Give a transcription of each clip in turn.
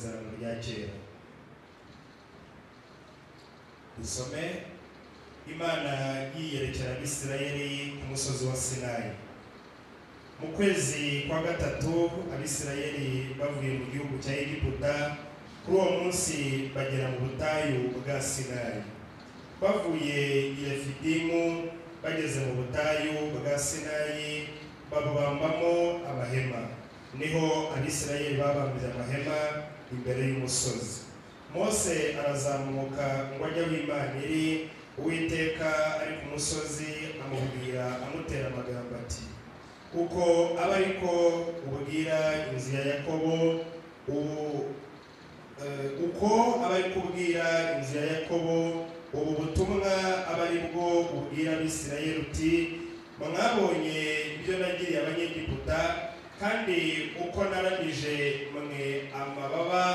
isezerano rya kera. Dusome Imana yiyerekera Abisirayeli ku musozi wa Sinayi. Mu kwezi kwa gatatu Abisirayeli bavuye mu gihugu cya Egiputa, kuri uwo munsi bagera mu butayu bwa Sinayi. Bavuye i Refidimu bageze mu butayu bwa Sinayi, babambamo amahema. Niho Abisirayeli babambye amahema imbere y'umusozi. Mose arazamuka ngo ajye aho Imana iri. Uwiteka ari ku musozi amubwira amutera amagambo ati, uko aba ariko ubwira inzu ya Yakobo, uko aba ari kubwira inzu ya Yakobo ubu butumwa aba ari bwo ubwira Abisirayeli uti, mwabonye ibyo nagiriye Abanyegiputa, kandi uko narangije mwe amababa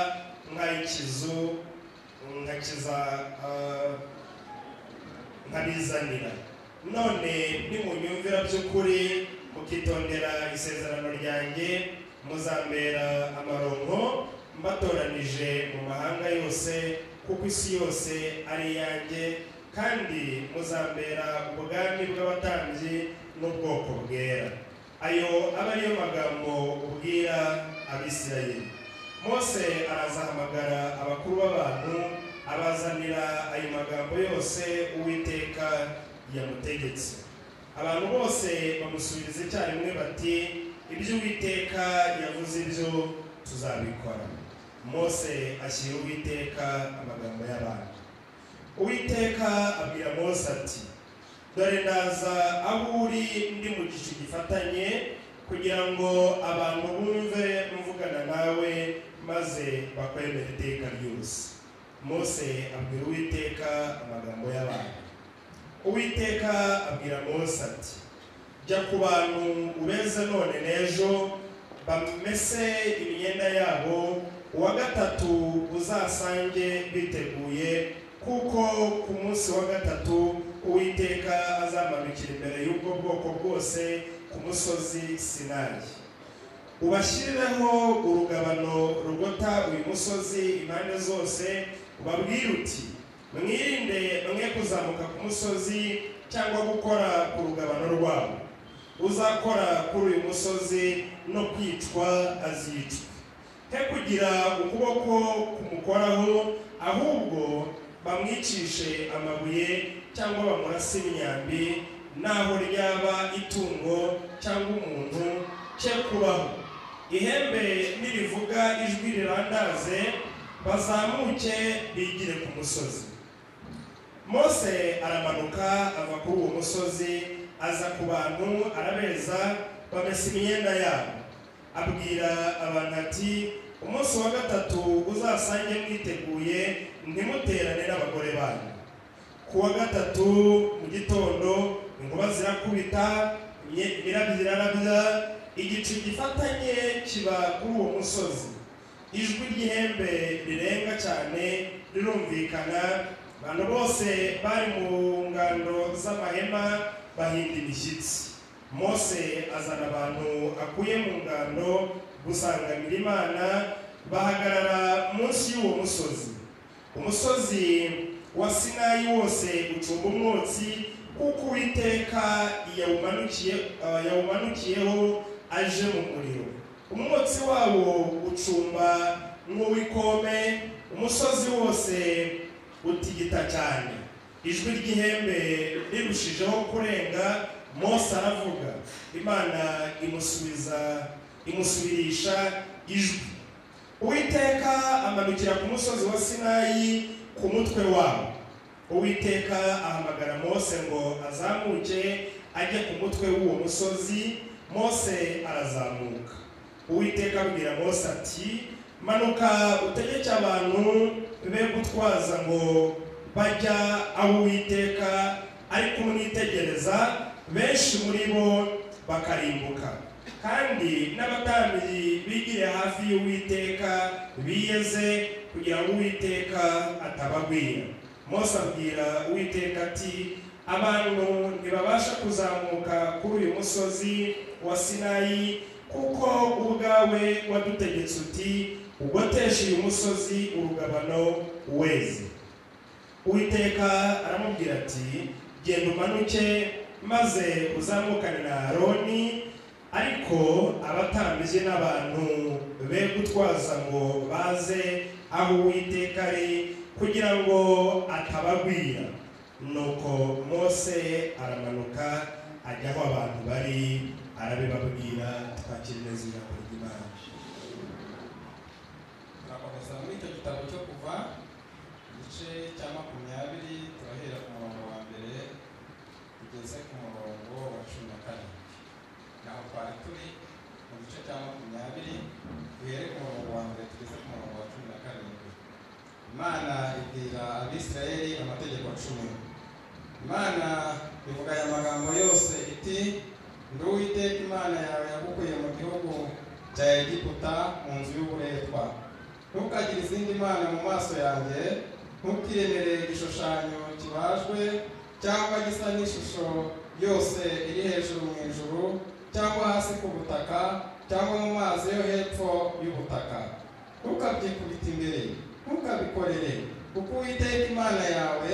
nk'ay'ikizu nkakiza nkabizanira. None nimunyumvira by'ukuri mukitondera isezerano ryanjye, muzambera amaronko mbatoranije mu mahanga yose, kuko isi yose ari iyanjye, kandi muzambera ubwami bw'abatambyi n'ubwoko bwera. Ayo aba ariyo magambo ubwira Abisirayeli. Mose arazahamagara abakuru b'abantu, abazanira ayo magambo yose Uwiteka yamutegetse. Abantu bose bamusubiriza icyarimwe bati, ibyo Uwiteka yavuze ibyo tuzabikora. Mose ashyira Uwiteka amagambo y'abantu. Uwiteka abwira Mose ati, dore ndaza aho uri ndi mu gicu gifatanye, kugira ngo abantu bumve mvugana nawe maze bakwemere iteka ryose. Mose abwira Uwiteka amagambo y'abantu. Uwiteka abwira Mose ati, jya ku bantu ubeze none n'ejo, bamese imyenda yabo, uwa gatatu uzasange biteguye, kuko ku munsi wa gatatu Uwiteka azamanukira imbere y'ubwo bwoko bwose ku musozi Sinayi. Ubashyirireho urugabano rugota uyu musozi impande zose, ubabwire uti, mwirinde mwe kuzamuka ku musozi cyangwa gukora ku rugabano rwabo. Uzakora kuri uyu musozi no kwicwa azicwa. He kugira ukuboko kumukoraho, ahubwo bamwicishe amabuye cyangwa bamurase imyambi, naho ryaba itungo cyangwa umuntu cye kubaho. Ihembe nirivuga ijwi rirandaze, bazamuke bigire ku musozi. Mose aramanuka ava kuri uwo musozi, aza ku bantu arabeza, bamesa imyenda yabo. Abwira abantu ati, umunsi wa gatatu uzasange mwiteguye, ntimuterane n'abagore banyu. Ku wa gatatu mu gitondo inkuba zirakubita, imirabyo irarabya, igicu gifatanye kiba kuri uwo musozi. Ijwi ry'ihembe rirenga cyane rirumvikana. Abantu bose bari mu ngando z'amahema bahinda imishyitsi. Mose azana abantu akuye mu ngando gusanganira Imana, bahagarara munsi y'uwo musozi. Umusozi wa Sinayi wose ucumba umwotsi, kuko Uwiteka yawumanukiyeho aje mu muriro. Umwotsi wawo ucumba nk'uw'ikome, umusozi wose utigita cyane. Ijwi ry'ihembe rirushijeho kurenga, Mose aravuga, Imana imusubirisha ijwi. Uwiteka amanukira ku musozi wa Sinayi ku mutwe wawo. Uwiteka ahamagara Mose ngo azamuke ajye ku mutwe w'uwo musozi. Mose arazamuka. Uwiteka abwira Mose ati, manuka utegeke abantu be gutwaza ngo bajya aho Uwiteka ari kumwitegereza, benshi muri bo bakarimbuka. Kandi n'abatambyi bigire hafi y'Uwiteka biyeze, kugira ngo Uwiteka atabagwira. Mose abwira Uwiteka ati, abantu ntibabasha kuzamuka kuri uyu musozi wa Sinayi, kuko ubwawe wadutegetse uti, ugotesha uyu musozi urugabano weze. Uwiteka aramubwira ati genda umanuke maze uzamukane na Aroni, ariko abatambyi n'abantu be gutwaza ngo baze aho Uwiteka ari kugira ngo atabagwira. Nuko Mose aramanuka ajya aho abantu bari arabibabwira. Twakira neza ijambo ry'Imana. Turakomeza muri icyo gitabo cyo kuva igice cya 20 turahera ku murongo wa mbere tugeze ku murongo wa 14. Naho twari turi mu gice cya 20 duhere ku murongo wa mbere tugeze ku murongo wa 17. Imana ibwira Abisirayeli amategeko 10. Imana ivuga aya magambo yose iti: ndi Uwiteka Imana yawe yagukuye mu gihugu cya Egiputa mu nzu y'uburetwa. Ntukagire izindi mana mu maso yanjye, ntukiremere igishushanyo kibajwe cyangwa gisa n'ishusho yose iri hejuru mu ijuru cyangwa hasi ku butaka cyangwa mu mazi yo hepfo y'ubutaka. Ntukabyikubite imbere, ntukabikorere, kuko Uwiteka Imana yawe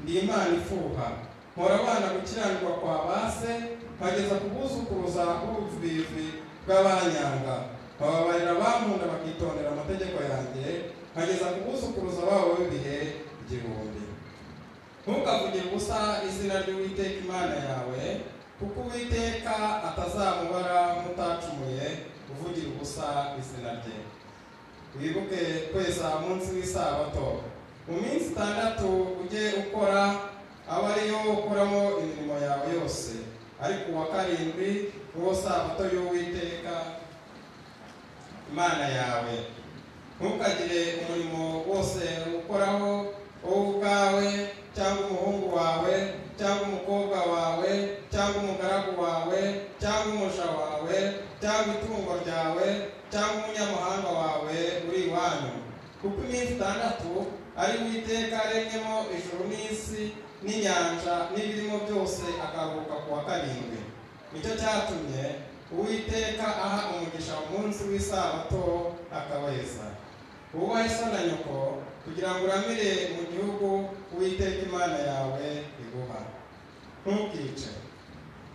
ndi Imana ifuha. Mpora abana gukiranirwa kwa base, nkageza ku buzukuruza b'ubuvivi bw'abanyanga. Bababarira bankunda bakitondera amategeko yanjye, nkageza ku buzukuruza babo b'ibihe 1000. Ntukavugire ubusa izina ry'Uwiteka Imana yawe, kuko Uwiteka atazamubara mutacumuye uvugira ubusa izina rye. Wibuke kweza munsi w'isabato. Mu minsi 6 ujye ukora, aba ariyo ukoramo imirimo yawe yose, ariko uwa 7 uwo sabato y'Uwiteka Imana yawe. Ntukagire umurimo wose ukoraho wowe ubwawe cyangwa umuhungu wawe cyangwa umukobwa wawe cyangwa umugaragu wawe cyangwa umuja wawe cyangwa itungo ryawe cyangwa umunyamahanga wawe uri iwanyu, kuko iminsi 6 ari Uwiteka yaremyemo ijuru n'isi n'inyanja n'ibirimo byose, akaruhuka ku wa 7. Nicyo cyatumye Uwiteka aha umugisha umunsi w'isabato akaweza. Wubahe so na nyoko kugira ngo uramire mu gihugu Uwiteka Imana yawe iguha. Ntukice,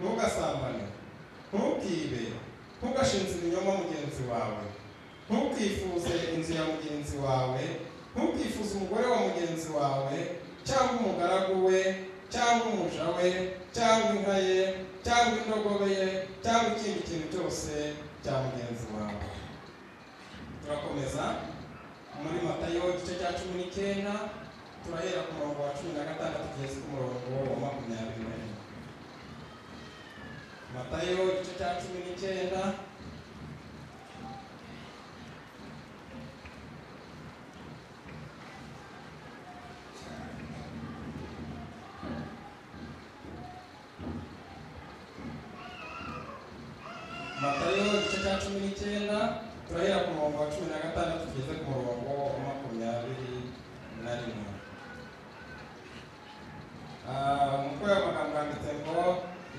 ntugasambane, ntukibe, ntugashinze ibinyoma mugenzi wawe, ntukifuze inzu ya mugenzi wawe, ntukifuze umugore wa mugenzi wawe cyangwa umugaragu we cyangwa umuja we cyangwa inka ye cyangwa indogobe ye cyangwa ikindi kintu cyose cya mugenzi wawe. Turakomeza muri Matayo igice cya 19 turahera ku murongo wa 16 tugeze ku murongo wa 21. Matayo igice cya 19 Matayo igice cya 19 turahera ku murongo wa 16 tugeze ku murongo wa 21. Umutwe w'amagambo yanditse ngo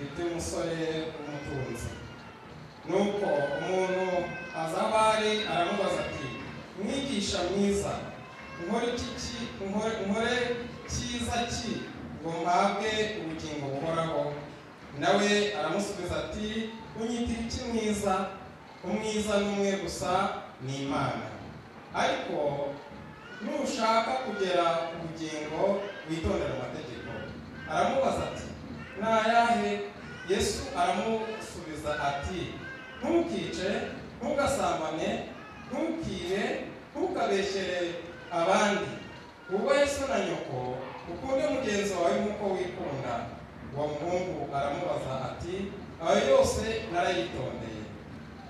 iby'umusore w'umutunzi. Nuko umuntu aza aho ari aramubaza ati: mwigisha mwiza, nkore cyiza ki ngo mpabwe ubugingo buhoraho? Nawe aramusubiza ati: unyitira iki mwiza? Umwiza n'umwe gusa, ni Imana. Ariko nushaka kugera ku bugingo witondera amategeko. Aramubaza ati: ni ayahe? Yesu aramusubiza ati: ntukice, ntugasambane, ntukibe, ntukabeshyere abandi, wubahe so na nyoko, ukunde mugenzi wawe nk'uko wikunda. Uwo muhungu aramubaza ati: ayo yose narayitondeye,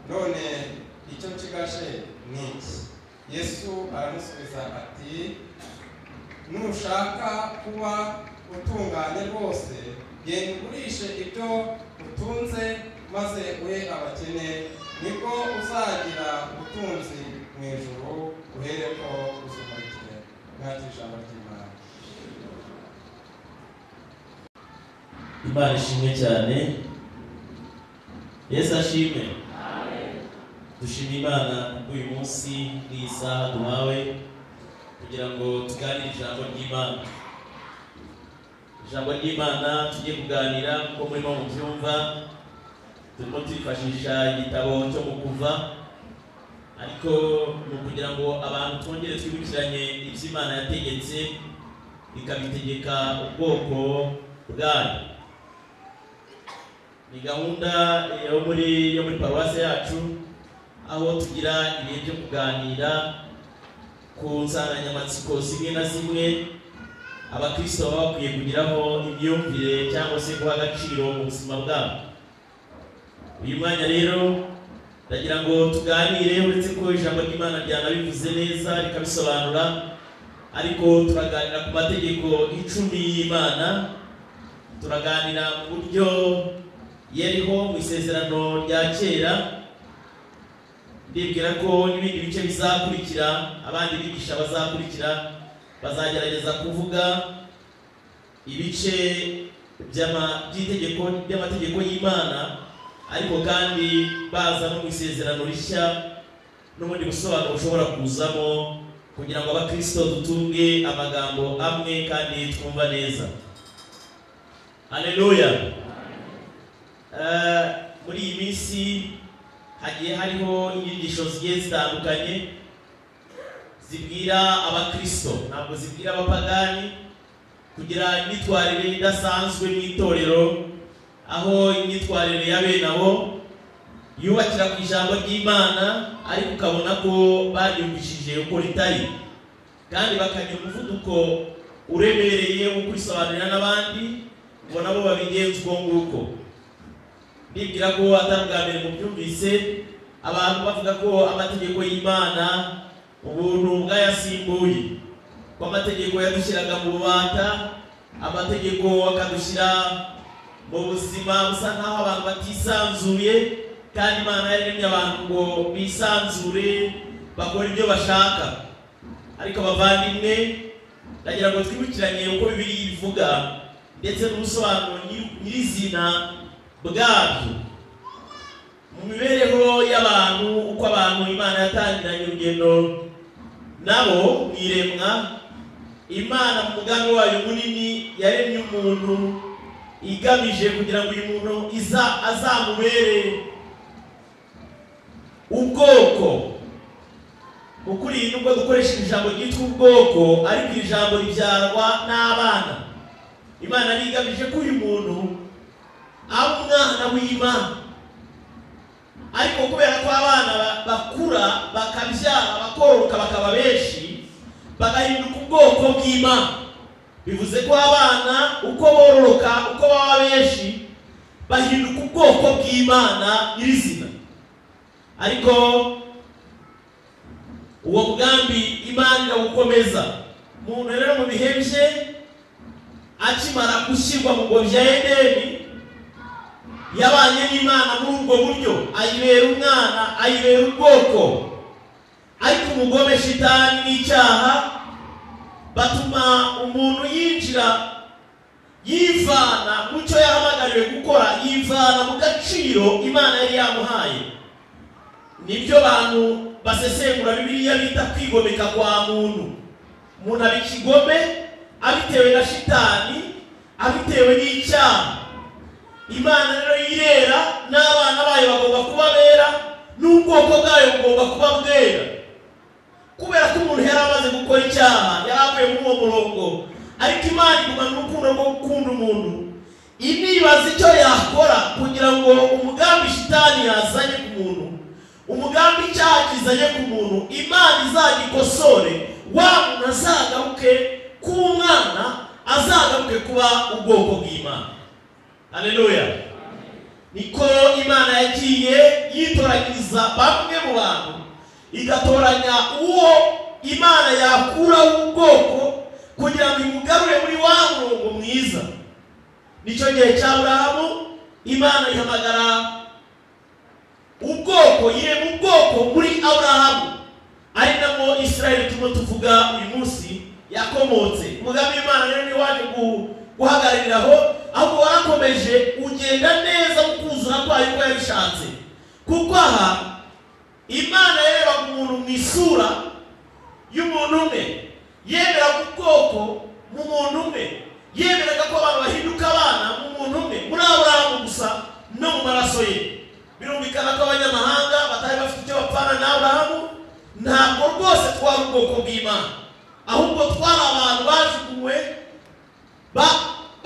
none icyo nsigaje ni iki? Yesu aramusubiza ati: nushaka kuba utunganye rwose, genda ugurishe ibyo utunze maze uhe abakene, nibwo uzagira ubutunzi mu ijuru, uhereko uzumurikire. Mwakira ijambo ry'Imana. Imana ishimwe cyane. Yesu ashimwe. dushimira Imana uyu munsi n'isaha duhawe kugira ngo tuganire ijambo ry'Imana. Ijambo ry'Imana tugiye kuganira uko murimo mubyumva, turimo twifashisha igitabo cyo mu Kuva, ariko ni kugira ngo abantu twongere twibukiranye ibyo Imana yategetse ikabitegeka ubwoko bwayo. Ni gahunda yo muri paruwasi yacu, aho tugira ibihe byo kuganira ku nsanganyamatsiko zimwe na zimwe abakristo baba bakwiye kugiraho imyumvire cyangwa se guha agaciro mu buzima bwabo. Uyu mwanya rero ndagira ngo tuganire, uretse ko ijambo ry'Imana ryanabivuze neza rikabisobanura, ariko turaganira ku mategeko 10 y'Imana. Turaganira mu buryo yariho mu isezerano rya kera. Ndibwira ko n'ibindi bice bizakurikira, abandi bigisha bazakurikira bazagerageza kuvuga ibice by'amategeko y'Imana, ariko kandi baza no mu isezerano rishya n'ubundi busobanuro bushobora kuzamo, kugira ngo abakristo dutunge amagambo amwe kandi twumva neza. Haleluya. Muri iyi minsi hagiye hariho inyigisho zigiye zitandukanye zibwira abakristo, ntabwo zibwira abapagani, kugira imyitwarire idasanzwe mu itorero, aho imyitwarire ya bene abo yubakira ku ijambo ry'Imana, ariko ukabona ko baryumvishije uko ritari, kandi bakagira umuvuduko uremereye wo kurisobanurira n'abandi ngo nabo babigenze uko nguko. Ndibwira ko atari ubwa mbere mubyumvise abantu bavuga ko amategeko y'Imana ubuntu bwayasimbuye, ko amategeko yadushyiraga mu bubata, amategeko akadushyira mu buzima busa nk'aho abantu batisanzuye, kandi Imana yaremye abantu ngo bisanzure bakora ibyo bashaka. Ariko bavandimwe, ndagira ngo twibukiranye uko Bibiliya ivuga ndetse n'ubusobanuro nyirizina bwabyo mu mibereho y'abantu, uko abantu Imana yatangiranye urugendo nabo mu iremwa. Imana mu mugambi wayo munini yaremye umuntu igamije kugira ngo uyu muntu azamubere ubwoko. Ukuri nubwo dukoresha ijambo ryitwa ubwoko, ariko iri jambo ribyarwa n'abana. Imana yari igamije ko uyu muntu aba umwana w'Imana, ariko kubera ko abana bakura bakabyara bakororoka bakaba benshi bagahinduka ubwoko bw'Imana, bivuze ko abana uko bororoka, uko baba benshi, bahinduka ubwoko bw'Imana nyirizina. Ariko uwo mugambi Imana irawukomeza. Umuntu rero mu bihe bye akimara gushyirwa mu ngobyi ya Edeni, yabanye n'Imana muri ubwo buryo, ayibera umwana, ayibera ubwoko. Ariko umugome shitani n'icyaha batuma umuntu yivana mu cyo yahamagariwe gukora, yivana mu gaciro Imana yari yamuhaye. Nibyo bantu basesengura Bibiliya bita kwigomeka kwa muntu. Umuntu aba ikigome abitewe na shitani, abitewe n'icyaha. Imana rero yirera, n'abana bayo bagomba kuba bera, n'ubwoko bwayo bugomba kuba bwera. Kubera ko umuntu yari amaze gukora icyaha, yaravuye muri uwo murongo, ariko Imana igumana urukundo rwo gukunda umuntu, inibaza icyo yakora kugira ngo umugambi shitani yazanye ku muntu, umugambi icyaha kizanye ku muntu, Imana izagikosore, wa muntu azagaruke ku mwana, azagaruke kuba ubwoko bw'Imana. Haleluya. Niko Imana yagiye yitoranyiriza bamwe mu bantu, igatoranya uwo Imana yakuraho ubwoko kugira ngo imugarure muri wa murongo mwiza. Nicyo gihe cya Aburahamu, Imana ihamagara ubwoko, yirema ubwoko muri Aburahamu, ari namo Isirayeli turimo tuvuga uyu munsi yakomotse. Umugambi w'Imana rero ni waje guhagarariraho, ahubwo warakomeje ugenda neza mu kuzura kwayo uko yabishatse. Kuko aha Imana yarebaga umuntu mu isura y'umuntu umwe, yemeraga ubwoko mu muntu umwe, yemeraga ko abantu bahinduka abana mu muntu umwe, muri Aburahamu gusa no mu maraso ye. Birumvikana ko abanyamahanga batari bafite icyo bapfana na Aburahamu, ntabwo rwose twari ubwoko bw'Imana, ahubwo twari abantu bajugunywe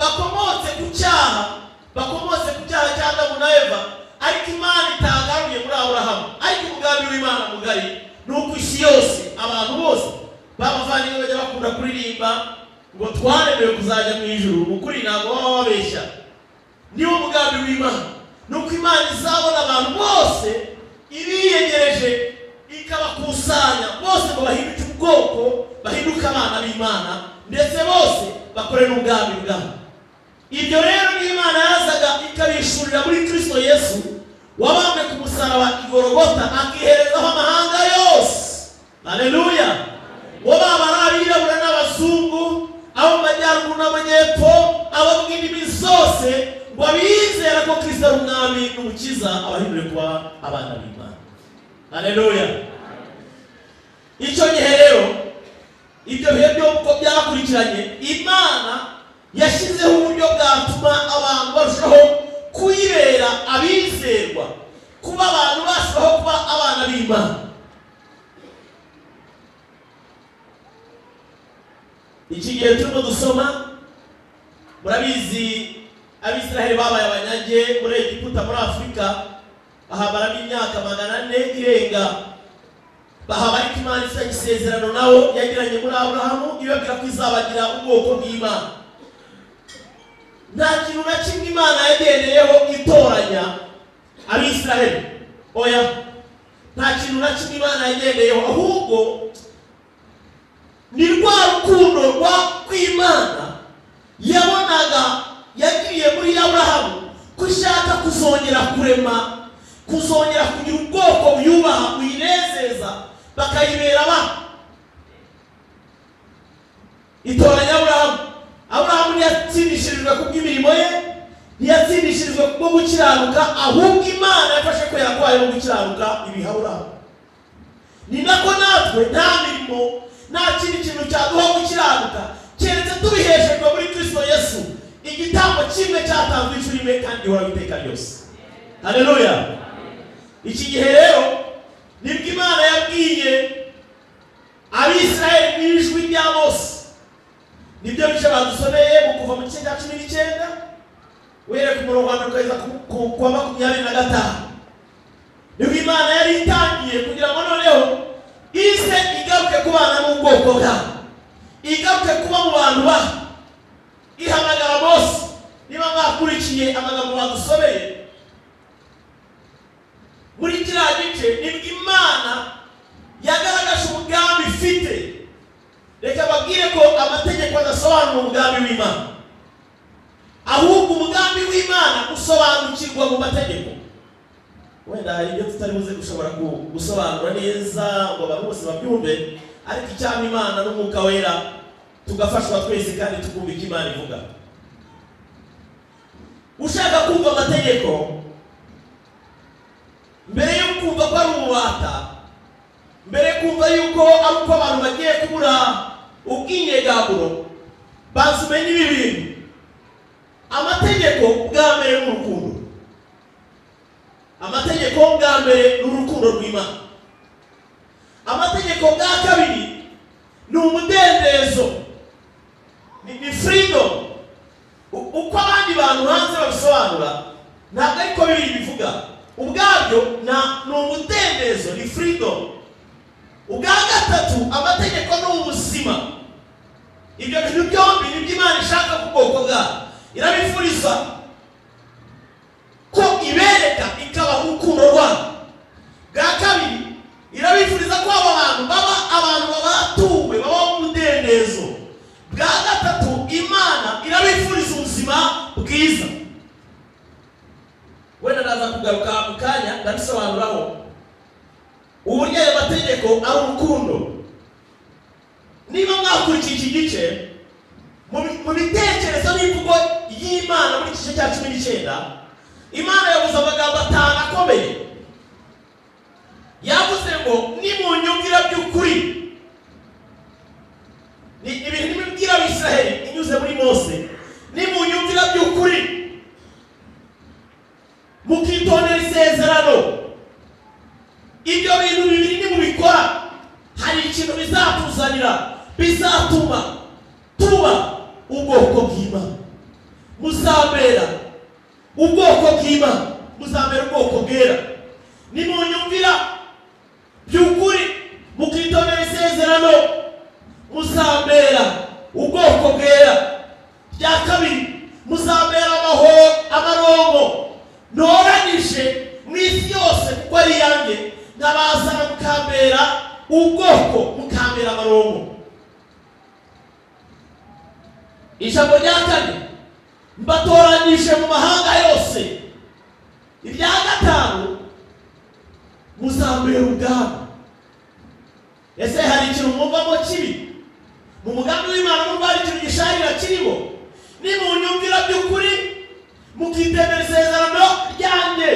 bakomotse ku cyaha cya Adamu na Eva, ariko Imana itagaruye muri Aburahamu. Ariko umugambi w'Imana mugari ni uko isi yose, abantu bose b'abavandimwe bajya bakunda kuririmba ngo twaremewe kuzajya mu ijuru. Mu kuri ntabwo baba babeshya, niwo mugambi w'Imana. Ni uko Imana izabona abantu bose ibiyegereje, ikabakusanya bose ngo bahinduke ubwoko, bahinduke abana b'Imana, ndetse bose bakore n'ubwami bwabo. Ibyo rero n'Imana yazaga ikabishurira muri Kristo Yesu wabambwe ku musaraba i Golgotha, akiherezaho amahanga yose. Haleluya! Wababa ari abirabura n'abazungu, abo mu majyaruguru n'amajyepfo, abavuga indimi zose, ngo bizera ko Kristo ari umwami n'umukiza, abahindure kuba abana b'Imana. Haleluya! Icyo gihe rero, ibyo bihe by'uko byakurikiranye, Imana yashyizeho uburyo bwatuma abantu barushaho kuyibera abizerwa, kuba abantu bashobora kuba abana b'Imana. Iki gihe turimo dusoma, murabizi Abisiraheli babaye abanyage muri Egiputa, muri Afurika, bahamaramo imyaka 400 irenga. Bahaba ariko Imana ifitanye isezerano nabo yagiranye muri Aburahamu, ibabwira ko izabagira ubwoko bw'Imana. Nta kintu na kimwe Imana yagendeyeho itoranya Abisiraheli, oya, nta kintu na kimwe Imana yagendeyeho, ahubwo ni rwa rukundo rw'Imana yabonaga yagiriye muri Aburahamu, ko ishaka kuzongera kurema, kuzongera kugira ubwoko buyubaha, buyinezeza, bakayibera abana. Itoranya Aburahamu. Aburahamu ntiyatsindishirijwe kubw'imirimo ye, ntiyatsindishirijwe kubwo gukiranuka, ahubwo Imana yafashe kwera kwayo no gukiranuka ibiha Aburahamu. Ni nako natwe nta mirimo, nta kindi kintu cyaduha gukiranuka keretse tubiheshejwe muri Kristo Yesu. Igitambo kimwe cyatanzwe inshuro imwe kandi gihora iteka ryose. Haleluya! Iki gihe rero nibwo Imana yabwiye Abisiraheli mu ijwi rya Mose. Nibyo bice badusomeye mu kuva mu gice cya 19 were ku murongo wa 25. Nibwo Imana yari itangiye kugira ngo noneho ise igaruke kubana n'ubwoko bwabo, igaruke kuba mu bantu ba. Ihamagara Mose. Niba mwakurikiye amagambo badusomeye muri kiriya gice, nibwo Imana yagaragaje umugambi ifite. Reka babwire ko amategeko adasobanura umugambi w'Imana, ahubwo umugambi w'Imana usobanukirwa mu mategeko. Wenda hari ibyo tutari buze gushobora gusobanura neza ngo abantu bose babyumve, ariko icyama Imana n'Umwuka Wera tugafashwa twese kandi tukumva icyo Imana ivuga. Ushaka kumva amategeko, mbere yo kumva ko ari ububata, mbere kumva yuko ari uko abantu bagiye kubura ubw'inyegaburo, banza umenye ibi bintu. Amategeko bwa mbere ni urukundo. Amategeko bwa mbere ni urukundo rw'Imana. Amategeko bwa kabiri ni umudendezo, ni freedom. Uko abandi bantu hanze babisobanura ntabwo ariko bibiri bivuga. Ubwabyo ni umudendezo, ni freedom. Ubwa gatatu, amategeko ni ubuzima. Ibyo bintu byombi nibyo Imana ishaka ku bwoko bwabo. Irabifuriza ko ibereka, ikabaha urukundo rwabo. Bwa kabiri, irabifuriza ko abo bantu baba abantu babatuwe, baba mu mudendezo. Bwa gatatu, Imana irabifuriza ubuzima bwiza. Wenda ndaza kugaruka mu kanya ndabisobanuraho uburyo ayo mategeko ari urukundo. Niba mwakurikiye iki gice mu bitekerezo n'imvugo y'Imana muri gice cya 19, Imana yavuze amagambo 5 akomeye. yavuze ngo nimunyumvira by'ukuri, ni ibintu bibwira Abisiraheli inyuze muri Mose, nimunyumvira by'ukuri mukitondera isezerano, ibyo bintu bibiri nimubikora hari ikintu bizatuzanira, bizatuma tuba ubwoko bw'Imana, muzabera ubwoko bw'Imana, muzabera ubwoko bwera. Nimunyumvira by'ukuri mukitondera isezerano, muzabera ubwoko bwera. Rya kabiri, muzabera amarongo ntoranyije mu isi yose kuko ari yanjye, nkabazana mukambera ubwoko, mukambera amarongo. Ijambo rya kane, mbatoranyije mu mahanga yose. Irya gatanu, muzambera ubwami. Ese hari ikintu mwumvamo kibi mu mugambi w'Imana? Mwumva hari ikintu gisharira kirimo? Nimunyumvira by'ukuri mukitondera isezerano ryanjye,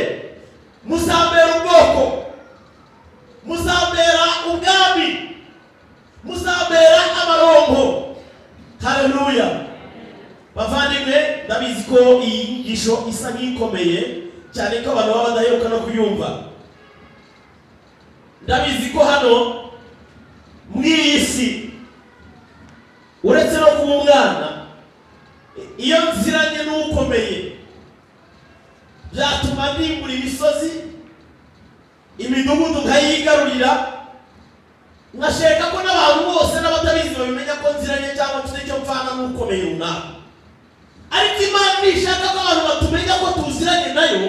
muzambera ubwoko, muzambera ubwami, muzambera amarongo. Haleluya. Bavandimwe, ndabizi ko iyi nyigisho isa nk'ikomeye cyane ko abantu baba badaheruka no kuyumva. Ndabizi ko hano muri iyi si uretse no kuba umwana, iyo nziranye n'ukomeye byatuma ndimbura imisozi, imidugudu nkayigarurira, nkashaka ko n'abantu bose n'abatabizi babimenya ko nziranye cyangwa mfite icyo mfana n'ukomeye runaka. Ariko Imana ntishaka ko abantu batumenya ko tuziranye nayo,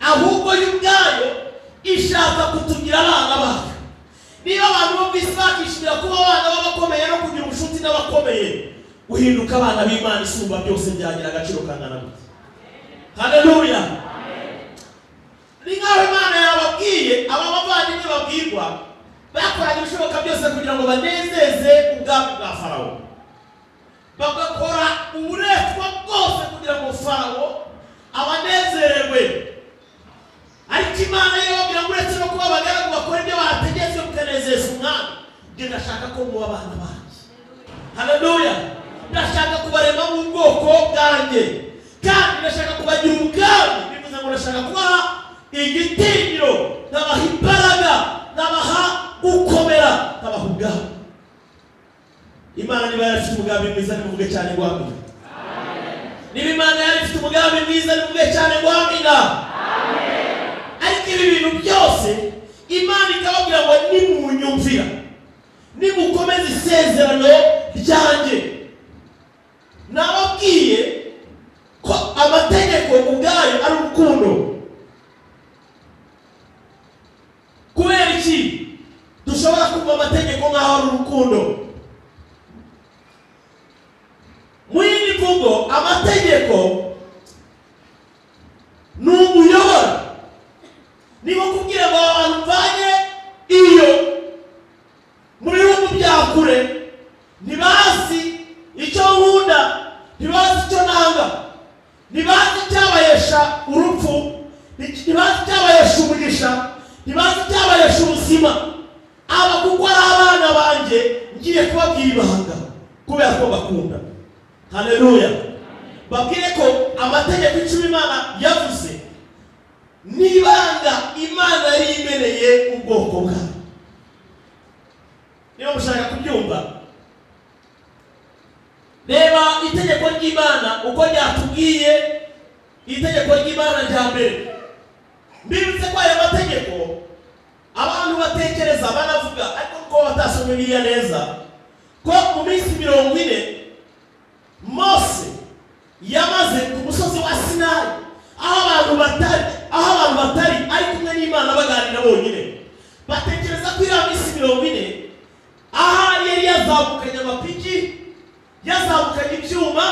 ahubwo yo ubwayo ishaka kutugira abana bayo. Niba abantu bo kwisi bakishimira kuba abana b'abakomeye no kugira ubucuti n'abakomeye, uhinduka abana b'Imana isumba byose, byagira agaciro kangana gute. Haleluya. Ni nkaho Imana yababwiye aba bavandimwe babwirwa bakoranye ibishoboka byose kugira ngo banezeze ubwami bwa Farawo, bagakora uburetwa bwose kugira ngo Farawo abanezererwe. Ariko Imana yababwira ngo uretse no kuba abagaragu bakora ibyo bategetse mukanezeza umwami, njye ndashaka ko muba abana banjye. Haleluya. Ndashaka kubarema mu bwoko bwanjye, kandi ndashaka kubagira ubwami. Bivuze ngo ndashaka kubaha igitinyiro, nabaha imbaraga, nabaha gukomera, nabaha ubwami. Imana niba yarafite umugambi mwiza, nimuvuge cyane ngo amina. Niba Imana yarafite umugambi mwiza, nimuvuge cyane ngo amina. Ariko ibi bintu byose Imana ikababwira ngo nimunyumvira, nimukomeze isezerano ryanjye. Nababwiye ko amategeko ubwayo ari urukundo. Kubera iki dushobora kumva amategeko nk'aho ari urukundo? Mu yindi mvugo, amategeko ni umuyobora. Niba kubwira ngo abantu mvanye iyo mu bihugu bya kure, ntibazi icyo nkunda, ntibazi icyo nanga, ntibazi icyabayesha urupfu, ntibazi icyabayesha umugisha, ntibazi icyabayesha ubuzima. Aba kuko ari abana banjye, ngiye kubabwira ibanga kubera ko bakunda. Haleluya. Babwire ko amategeko icumi Imana yavuze nibanga Imana yari imeneye ubwoko bwayo. Niba mushaka kubyumva, reba itegeko ry'Imana uko ryatubwiye. Itegeko ry'Imana rya mbere, mbibutse ko aya mategeko abantu batekereza banavuga, ariko ko batasomye Bibiliya neza, ko mu minsi 40 Mose yamaze ku musozi wa Sinayi, aho abantu batari ari kumwe n'Imana baganira bonyine. Batekereza ko iriya minsi 40 aha yari yazamukanye amapiki, yazamukanye ibyuma,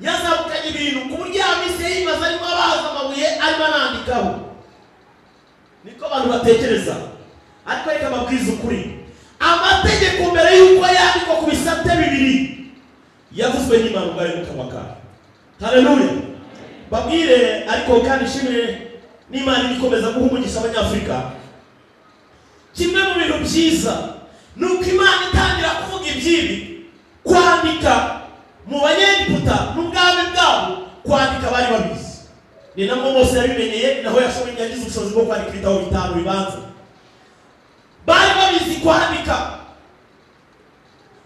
yazamukanye ibintu ku buryo ya minsi yimaze arimo abaza amabuye arimo anandikaho. Niko abantu batekereza. Ariko reka mbabwize ukuri, amategeko mbere y'uko yandikwa ku bisate bibiri yavuzwe n'Imana ubwayo mu kanwa kayo. Haleluya. Babwire ariko kandi shimire n'Imana ikomeza guha umugisha abanyafurika. kimwe mu bintu byiza nuko Imana itangira kuvuga ibyibi kwandika mu banyegiputa n'ubwami bwabo, kwandika bari babizi. Ni nabwo Mose yabimenyeye, naho yashoboye yagize ubushobozi bwo kwandika ibitabo 5 bibanza. Bari babizi kwandika.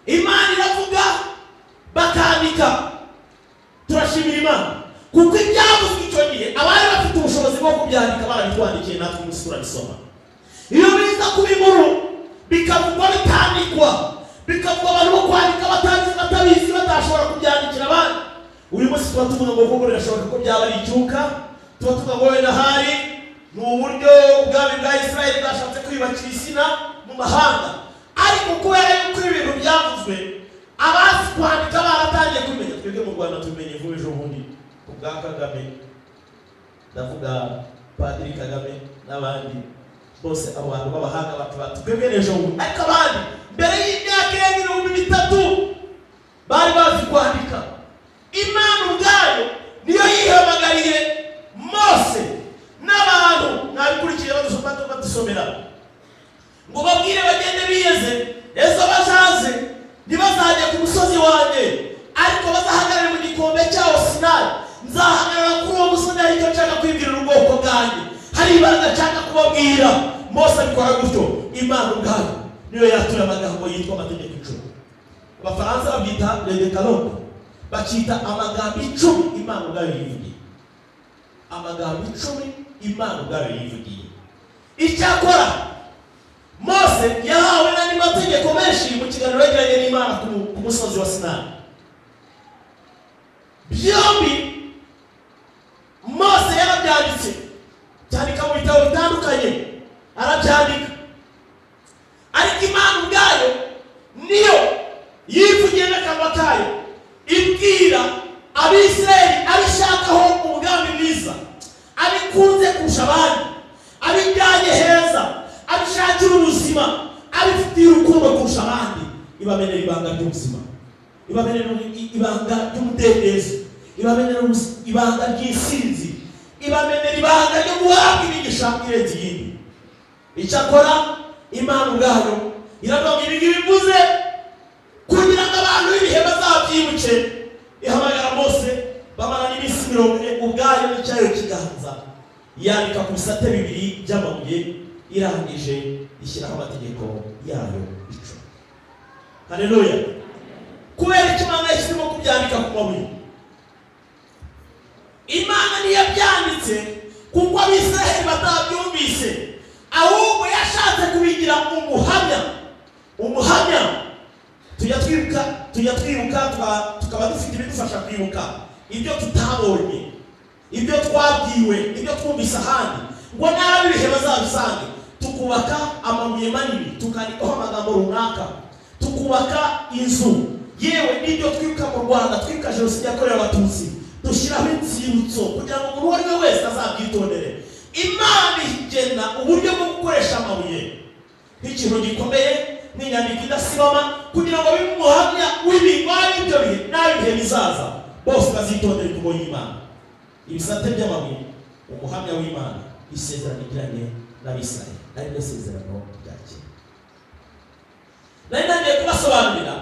Imana iravuga bakandika. Turashimira Imana kuko ibyavuzwe icyo gihe abari bafite ubushobozi bwo kubyandika barabitwandikiye, natwe umusura bisoma. Iyo biza kuba inkuru bikavugwa bitandikwa, bikavugwa abantu bo kwandika batabizi batashobora kubyandikira abandi. Uyu munsi tuba tuvuga ngo kuko birashoboka ko byaba ari icyuka, tuba tuvuga ngo wenda hari ni uburyo ubwami bwa Isirayeli bwashatse kwiyubakira izina mu mahanga. Ariko kubera yuko ibintu byavuzwe abazi kwandika baratangiye kumenya. Twebwe mu Rwanda tumenye vuba ejo bundi ubwa Kagame, ndavuga Padiri Kagame n'abandi bose abo bantu b'abahanga batubwebwe ejo bundi. Ariko abandi mbere y'imyaka 3,000 bari bazi kwandika. Imana ubwayo niyo yihamagariye Mose n'abantu nabikurikiye badusomera ngo babwire bagende biyeze, ezo bazaze ntibazajya ku musozi wanjye, ariko bazahagarare mu gikombe cyawo Sinayi. Nzahagarara kuri uwo musozi ariko nshaka kwibwirira ubwoko bwanjye, hari ibanga nshaka kubabwira. Mose abikora gutyo. Imana ubwayo niyo yatuye amagambo yitwa amategeko 10. Abafaransa babyita le décalogue, bakita amagambo 10 Imana ubwayo yivugiye. Amagambo 10 Imana ubwayo yivugiye. Icyakora Mose yahawe n'andi mategeko menshi mu kiganiro yagiranye n'Imana ku musozi wa Sinayi. Byombi Mose yarabyanditse, cyandika mu bitabo bitandukanye, arabyandika. Ariko Imana ubwayo niyo yivugiye n'akanwa kayo ibwira Abisirayeli abishakaho umugambi mwiza, abikunze kurusha abandi, abijyanye heza, abishakira ubuzima, abifitiye urukundo kurusha abandi. Ibamenera ibanga ry'ubuzima, ibamenera ibanga ry'umudendezo, ibamenera ibanga ry'insinzi, ibamenera ibanga ryo guhabwa imigisha irenze iyindi. Icyakora Imana ubwayo iravuga ibi bivuze kugira ngo abantu b'ibihe bazabyibuke. Ihamagara Mose bamarana iminsi 40 ubwayo n'icyayo kiganza, yandika ku bisate 2 by'amabuye, irangije ishyiraho amategeko yayo 10. Haleluya. Kubera icyo Imana yashyizemo kubyandika ku mabuye, Imana ntiyabyanditse kuko Abisirayeli batabyumvise, ahubwo yashatse kubigira umuhamya. Tujya twibuka tukaba dufite ibidufasha kwibuka ibyo tutabonye, ibyo twabwiwe, ibyo twumvise ahandi, ngo nabi ibihe bazabisange. Tukubaka amabuye manini, tukandikaho amagambo runaka, tukubaka inzu. Yewe n'ibyo twibuka mu Rwanda, twibuka Jenoside yakorewe Abatutsi, dushyiraho inzibutso kugira ngo umuntu uwo ari we wese azabyitondere. Imana igena uburyo bwo gukoresha amabuye nk'ikintu gikomeye, n'inyandiko idasibama, kugira ngo bibe umuhamya w'ibigwari ibyo bihe n'abihe bizaza, bose bazitondere kubo y'Imana. Ibisate by'amabuye, umuhamya w'Imana, isezerano igiranye n'Abisirayeli, ari ryo sezerano rya kera. Nari nagiye kubasobanurira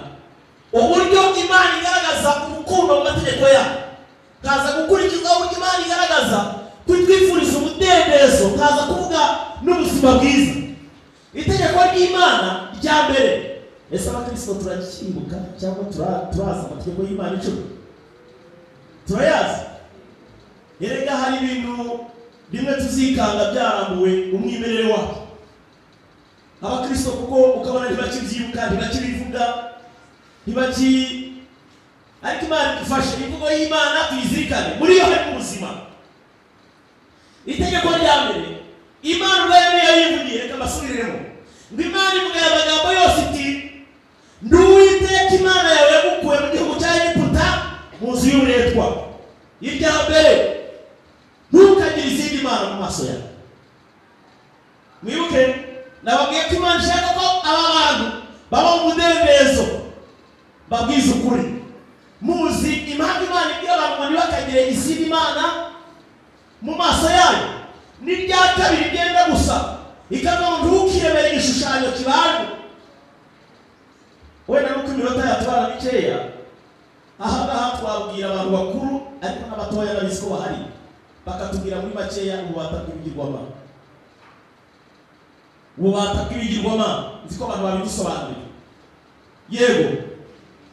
uburyo Imana igaragaza urukundo mu mategeko yayo, kaza gukurikiza uburyo Imana igaragaza kwitwifuriza umudendezo, kaza kuvuga n'ubuzima bwiza. Itegeko ry'Imana rya mbere, ese abakristo turakibuka cyangwa turaza amategeko y'Imana 10? Turayazi. Yerega hari ibintu bimwe tuzikanga byarambuwe umwimerere wabo abakristo, kuko ukabona ntibakibyibuka, ntibakibivuga, ariko Imana idufashe imvugo y'Imana tuyizirikane, muri yo hari ubuzima. Itegeko rya mbere Imana ubwayo niyo yivugiye, reka mbasubiriremo ngo Imana ivuga amagambo yose iti, ndi Uwiteka Imana yawe yagukuye mu gihugu cya Egiputa mu nzu y'uburetwa. Irya mbere, ntukagire izindi mana mu maso yawe. Mwibuke nababwiye ko Imana ishaka ko aba bantu baba mu mudendezo, babwiza ukuri. Muzi impamvu Imana ibwira abantu ngo ntibakagire izindi mana mu maso yayo. N'irya kabiri ryenda gusa, ikavuga ngo ntukiremere igishushanyo kibajwe. Wenda nuko iminota yatwara mikeya, aha ngaha twabwira abantu bakuru ariko n'abatoya n'abizi ko bahari, bakatubwira muri makeya ububata bw'ibigirwamana. Ububata bw'ibigirwamana nzi ko abantu babidusobanurira. Yego,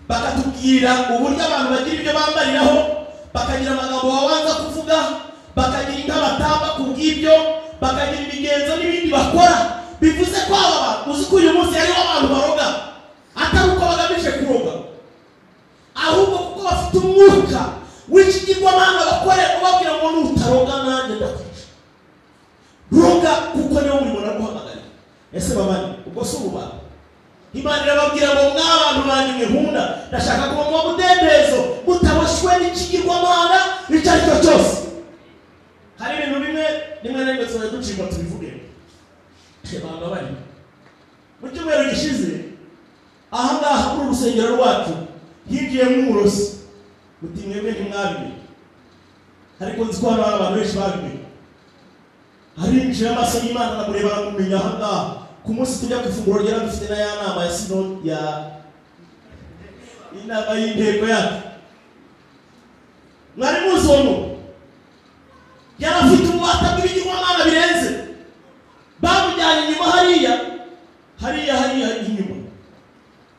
bakatubwira uburyo abantu bagira ibyo bambariraho, bakagira amagambo babanza kuvuga, bakagira inka batamba ku bw'ibyo, bakagira imigenzo n'ibindi bakora. Bivuze ko aba bantu uzi ko uyu munsi hariho abantu baroga, atari uko bagamije kuroga, ahubwo kuko bafite umwuka w'ikigirwamana bakorera, ubabwira ngo nutaroga nanjye ndakwica. Roga kuko niwo murimo naguhamagariye. Ese babani ubwo si ububata? Imana irababwira ngo mw'abantu banyu nkunda, ndashaka kuba mu mudendezo mutaboshwe n'ikigirwamana icyo ari cyo cyose. Hari ibintu bimwe na rimwe ducibwa tubivuge. Abantu bari mu cyumweru gishize aha ngaha muri urusengero rwacu higiyemo umurozi. Muti mwebwe ntimwabimenye, ariko nzi ko hano hari abantu benshi babimenye. Harinjiye amaso y'Imana namureba aramumenya aha ngaha. Ku munsi tujya ku ifunguro ryera dufite na ya nama ya sinodi ya inama y'inteko yacu. Mwari muzi uwo muntu yari afite ububata bw'ibigirwamana birenze. Bamujyanye inyuma hariya inyuma,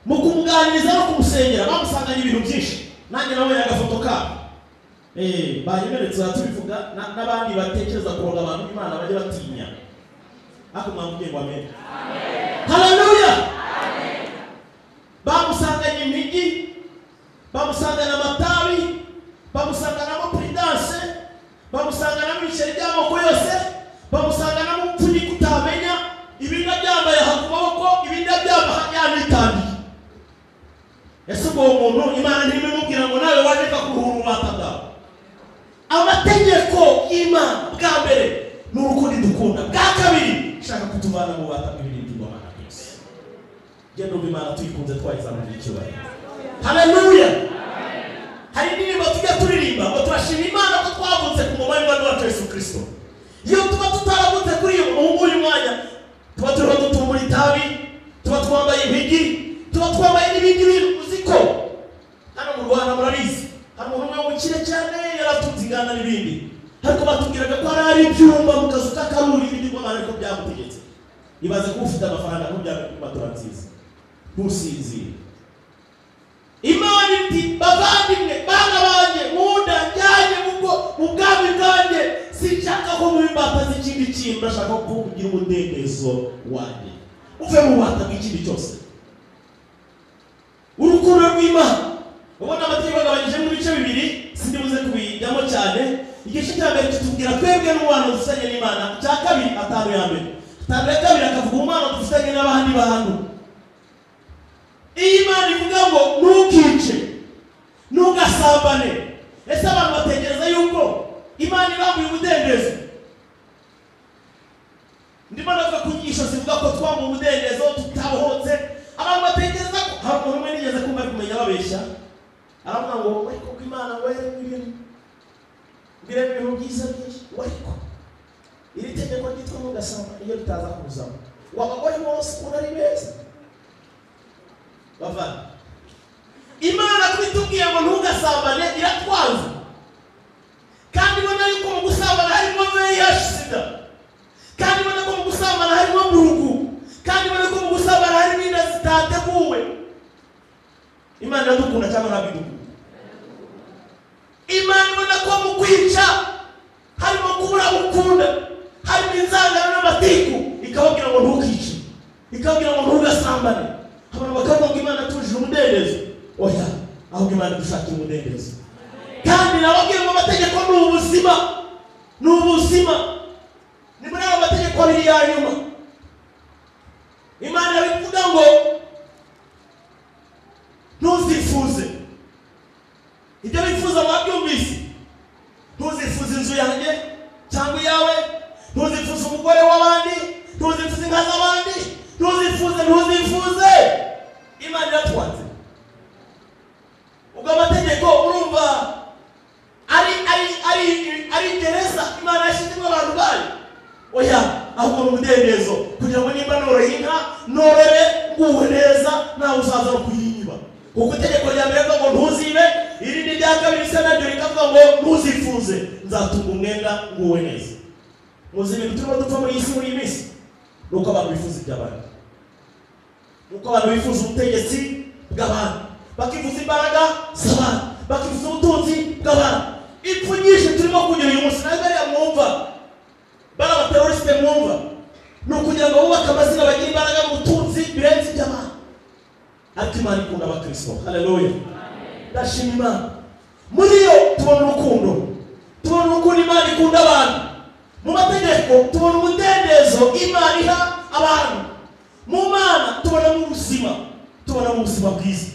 mu kumuganiriza no kumusengera bamusanganye ibintu byinshi. Nanjye nawe agafoto kabo banyemeretse tubivuga, n'abandi batekereza kuroga abantu Imana bajye batinya. Ako mwamubwiye ngo amen. Haleluya. Bamusanganye imigi, bamusangana amatabi, bamusangana amapuridanse, bamusangana n'ibiceri by'amoko yose, bamusangana n'umupfunyika utamenya, ibindi byambaye ku maboko, ibindi byambaye yanitandiye. Ese ubwo umuntu Imana ntimimubwira ngo nawe waje kuruhura ububata bwawe? Amategeko y'Imana bwa mbere ni urukundo dukunda, bwa kabiri shaka kutuvana mu bubata bw'ibigirwamana byose. Genda umva Imana tuyikunze twayizamurira icyubahiro. Haleluya. Hari indirimbo tujya turirimba ngo turashima Imana ko twavutse ku mama y'Umwami wacu Yesu Kristo. Iyo tuba tutaravutse kuri uyu mwanya, tuba turiho dutumura itabi, tuba twambaye impigi, tuba twambaye n'ibindi bintu. Uziko hano mu Rwanda murabizi hari umuntu umwe w'umukire cyane yaratunze inganda n'ibindi, ariko batubwiraga ko hari ibyumba mu kazu k'akaruri ibigirwamana ariko byamutegetse. Ibaze ko ufite amafaranga ko byamatora nziza ntusinzire. Imana iti bavandimwe bana banjye nkunda njyanye mu bwami bwanjye, sinshaka ko mu bimbata z'ikindi kintu, ndashaka ko ugira umudendezo wanjye uve mu bubata bw'ikindi cyose. Urukundo rw'Imana ubona amategeko agabanyije mu bice bibiri, sindibuze kubijyamo cyane. Igice cya mbere kitubwira twebwe n'umubano dufitanye n'Imana, icya kabiri atanu ya mbere, atanu ya kabiri akavuga umubano dufitanye n'abandi bantu. Iyi Imana ivuga ngo ntukice, ntugasambane. Ese abantu batekereza yuko Imana irambuye umudendezo? Ndimo ndavuga ku nyigisho zivuga ko twaba mu mudendezo tutabohotse. Abantu batekereza ko hari umuntu umwe nigeze kumva kumenya babeshya, aravuga ngo ariko ko Imana we ibintu byiza byinshi, ariko iri tegeko ryitwa ntugasambane iyo ritaza kuzamo wabagore bose urari beza. Bavana Imana kubitubwiye ngo ntugasambane iratwanze, kandi ibona yuko mu gusambana harimo VIH/SIDA, kandi ibona ko mu gusambana harimo murugu, kandi ibona ko mu gusambana harimo inda zitateguwe. Imana iradukunda cyangwa ntabwo idukunda? Imana ibona ko mu kwica harimo kubura ukunda, harimo inzangano n'amatiku, ikababwira ngo ntukice, ikababwira ngo ntugasambane. Abantu bakavuga ngo Imana tujije umudendezo. Oya, ahubwo Imana dushakira umudendezo. Kandi nababwira ngo amategeko ni ubuzima, ni ubuzima. Ni muri abo mategeko abiri ya nyuma Imana bivuga ngo ntuzifuze ibyo bifuza mwabyumvise. Ntuzifuze inzu yanjye cyangwa iyawe, ntuzifuze umugore w'abandi, ntuzifuze inka z'abandi, ntuzifuze. Imana iratwanze. Ubwo amategeko urumva ari gereza Imana yashyizemo abantu bayo? Oya, ahubwo umudendezo. kugira ngo nimba noroye inka norore nguwe neza nawe uzaza no kuyiba. Kuko itegeko rya mbere ngo ntuzibe, irindi rya kabiri se naryo rikavuga ngo ntuzifuze, nzatunga umwenda nguwe neza. Muzi ibintu turimo dupfa muri isi muri iyi minsi nuko abantu bifuza iby'abandi, nuko abantu bifuza ubutegetsi bw'abantu, bakifuza imbaraga z'abantu, bakifuza ubutunzi bw'abantu. Impfu nyinshi turimo kugira uyu munsi nazo ariya mwumva bari abateroriste mwumva ni ukugira ngo bubake amazina bagira imbaraga n'ubutunzi birenze iby'abantu. Ariko Imana ikunda abakristo. Haleluya. Ndashima Imana. Muri yo tubona urukundo, tubona urukundo Imana ikunda abantu. Mu mategeko tubona umudendezo Imana iha abantu. Mu Mana tubona mu buzima, tubona mu buzima bwiza.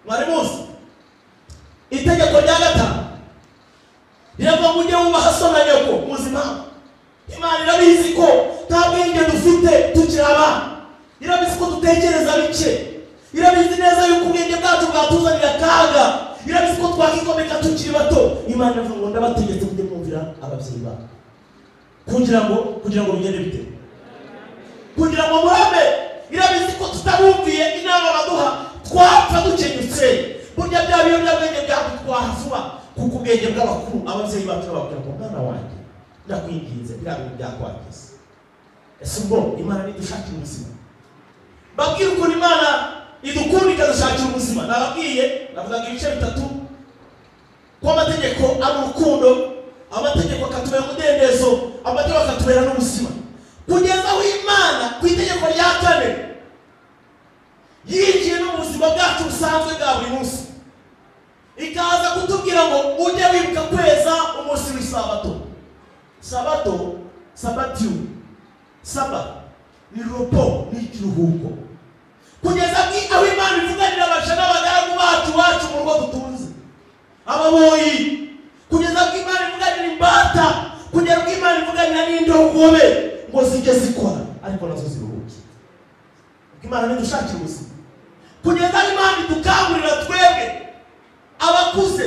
Mwari muzi itegeko rya gatanu riravuga ngo ujye wubaha so na nyoko. Muzima Imana irabizi ko nta bwenge dufite tukiri abana, irabizi ko dutekereza bike, irabizi neza yuko ubwenge bwacu bwatuzanira akaga, irabizi ko twakikomeka tukiri bato. Imana ivuga ngo ndabategetse kujya mwumvira ababyeyi babo kugira ngo bigende bite, kugira ngo murame. Irabizi ko tutabumviye inama baduha twapfa dukenyutse. Burya bya biyobyabwenge byacu twahavuba kuko ubwenge bw'abakuru ababyeyi bacu bababwira ngo mwana wanjye ndakwinginze biriya bintu byakwangiza. Ese ubwo Imana nidushakira ubuzima, babwira ukuntu Imana idukunda ikadushakira ubuzima. Nababwiye navugaga ibice bitatu ko amategeko ari urukundo, amategeko akatubera umudendezo, amategeko akatubera n'ubuzima, kugeza aho Imana ku itegeko rya kane yinjiye no mu buzima bwacu busanzwe bwa buri munsi, ikaza kutubwira ngo ujye wibuka kweza umunsi w'isabato. Sabato, sabatio, saba ni ropo, ni ikiruhuko. Kugeza aho Imana ivuganira abasha n'abagaragu bacu mu rugo dutunze, ababoyi. Kugeza aho Imana ivuganira imbata, kugeza aho Imana ivuganira n'indogobe ngo zijye zikora ariko nazo ziruhuke. Imana nidushakira ubuzima, kugeza aho Imana idukangurira twebwe abakuze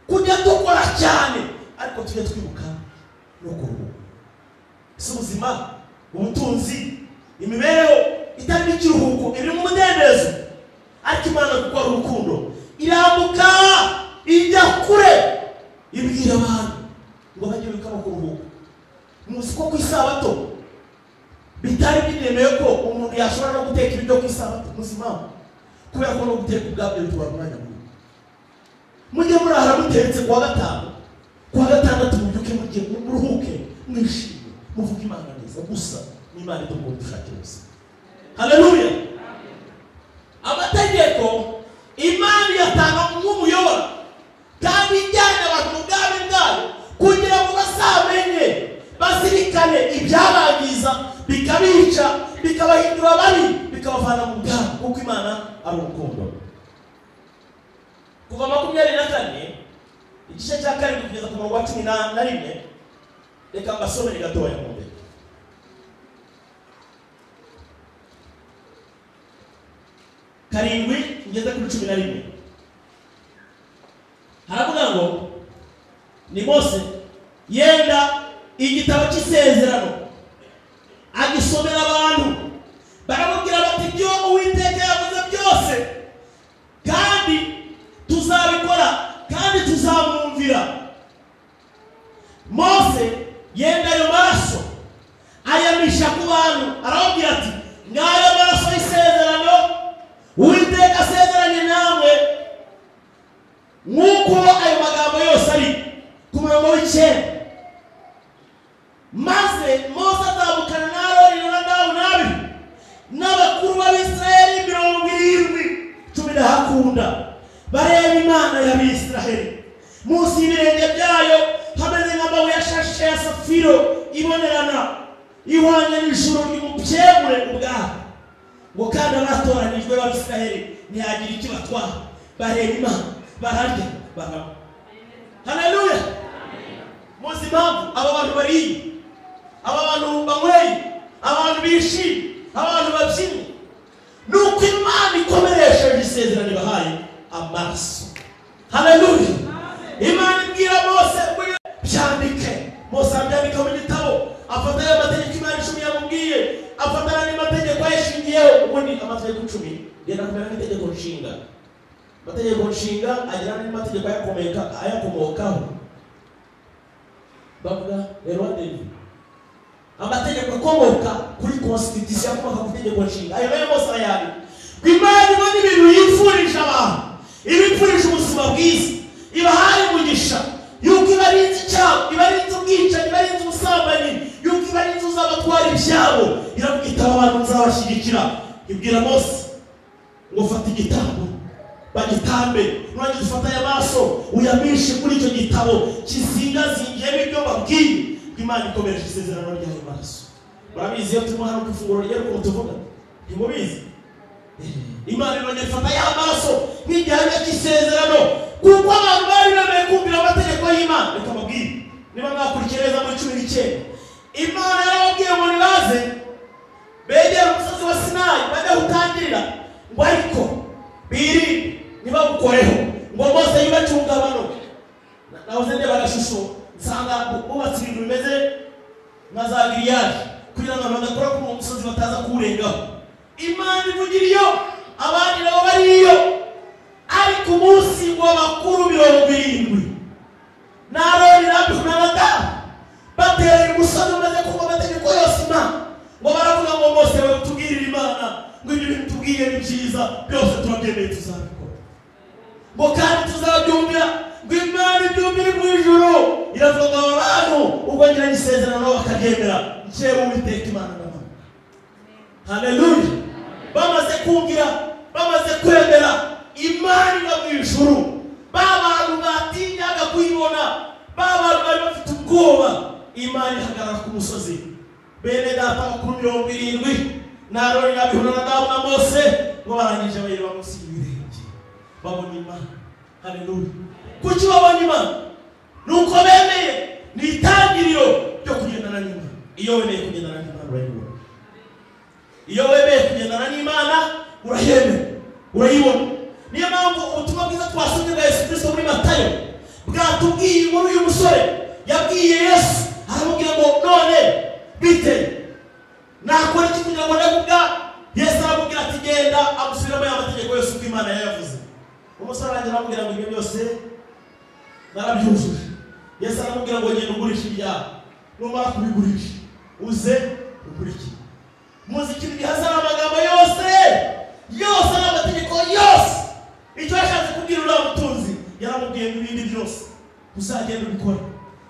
kujya dukora cyane ariko tujye twibuka no kuruhuka. Si ubuzima, ubutunzi, imibereho itari n'ikiruhuko iri mu mudendezo. Ariko Imana kuko ari urukundo irambuka ijya kure ibwira abantu ngo bajye bibuka no kuruhuka. Muzi ko ku isabato bitari binemeye ko umuntu yashobora no guteka ibiryo ku isabato. Muzima kubera ko no guteka ubwabyo bitwara umwanya munini. Mujye murahara mutetse kuwa gatanu, kuwa gatandatu mubyuke mujye muruhuke mwishimye muvuga Imana neza gusa. N'Imana idukunda dushakira ubuzima. Haleluya. Amategeko Imana yatanga nk'umuyobora kandi ijyana abantu mu bwami bwayo kugira ngo bazamenye, bazirikane ibyabangiza, bikabica, bikabahindura babi, bikabavana mu bwami, kuko Imana ari urukundo. Kuva 24 igice cya 7 kugeza ku murongo wa 11 reka mbasomere gatoya mu mbere. Karindwi ngeze kuri 11 haravuga ngo ni Mose yenda igitabo cy'isezerano agisomera abantu, baramubwira bati ibyo Uwiteka yavuze byose kandi tuzabikora kandi tuzamwumvira. Mose yenda ayo maraso ayamisha ku bantu, arababwira ati ngayo maraso y'isezerano Uwiteka asezeranye namwe, nk'uko ayo magambo yose ari ku murongo w'Icyenda. Maze Mose azamukana na Aroni na Nadabu n'Abihu n'abakuru b'Abisirayeli 70 hakunda bareba Imana y'Abisirayeli munsi y'ibirenge byayo hameze nk'amabuye ashashe ya safiro ibonerana ihwanye n'ijuru ry'umubyemure ubwabo. Ngo kandi abatoranijwe b'Abisirayeli ntihagira icyo batwara, bareba Imana bararya baranywa. Haleluya. Muzi impamvu aba bantu bariye, aba bantu banyweye, abantu bishimye, abantu babyina, nuko Imana ikomeresheje isezerano ibahaye amaraso. Haleluya. Imana ibwira Mose ngo byandike. Mose abyandika mu gitabo, afata ayo mategeko Imana 10 yamubwiye, afata ugafatana n'amategeko yashingiyeho ubundi amategeko 10 genda kumera n'itegeko nshinga. Amategeko nshinga agira n'amategeko ayakomokaho. Bavuga rero ndende amategeko akomoka kuri constitution akomoka ku tegeko nshinga ayo nayo mose ayari Imana ibona ibintu yifurisha abantu ibifurisha ubuzima bwiza ibahari umugisha yuko ibarinze icyaha ibarinze ubwicanyi ibarinze ubusambanyi yuko ibarinze uzabatwara ibyabo iravuga itaba abantu nzabashyigikira ibwira Mose ngo fata igitabo bagitambe nurangiza ufata aya maso uyamishe kuri icyo gitabo kizingazingiye ibyo babwiye Imana ikomeje isezerano ryayo maraso. Murabizi iyo turimo hano kufungura ryo ko tuvuga ntimubizi Imana irongera ifata ya maraso nk'igihano cy'isezerano kuko abantu bari bemeye kumvira amategeko y'Imana. Reka babwire niba mwakurikireza muri 19 Imana yarababwiye ngo nibaze begera umusozi wa Sinayi bajya gutangirira ngo ariko biri niba gukoreho ngo Mose yibacunga bano nahoze ndeba agashusho nsanga bubatse ibintu bimeze nka za giriyaje kugira ngo badakora ku musozi bataza kuwurengaho. Imana ivugira iyo abandi nabo bariyo ariko umunsi w'abakuru 70 na Aroni na Nadabu batera umusozi umaze kumva amategeko yose Imana ngo baravuga ngo Mose we tubwirire Imana ngo ibyo bintu tubwiye ni byiza byose turabyemeye tuzabikora ngo kandi tuzabyumvira ngo Imana ibyumvire mu ijuru iravuga ngo abantu ubwo ngira isezerano bakaryemera njyewe Uwiteka Imana n'abantu. Haleluya. Bamaze kumvira bamaze kwemera Imana iba mu ijuru babantu batinyaga kuyibona babantu bari bafite ubwoba Imana ihagarara ku musozi bene data bakuru 70 na Aroni na Nadabu na Mose ngo barangije bayireba munsi y'ibirenge babona Imana. Haleluya. Kuki babona Imana nuko bemeye ni itangiriro ryo kugendana n'Imana. Iyo wemeye kugendana n'Imana urayibona. Iyo wemeye kugendana n'Imana urayibona. Niyo mpamvu ubutumwa bwiza twasomye bwa Yesu Kristo muri Matayo bwatubwiye inkuru y'umusore yabwiye Yesu aramubwira ngo none bite nakora iki kugira ngo ndagubwa. Yesu aramubwira ati genda amusubiramo ya mategeko yose uko Imana yayavuze. Umusore arangira aramubwira ngo ibyo byose narabyujuje. Yesu aramubwira ngo genda ugurisha ibyaha numara kubigurisha uze ukurikire. Muzi ikintu gihazana amagambo yose n'amategeko yose icyo yashatse kubwira uriya mutunzi yaramubwiye n'ibindi byose uzagenda ubikora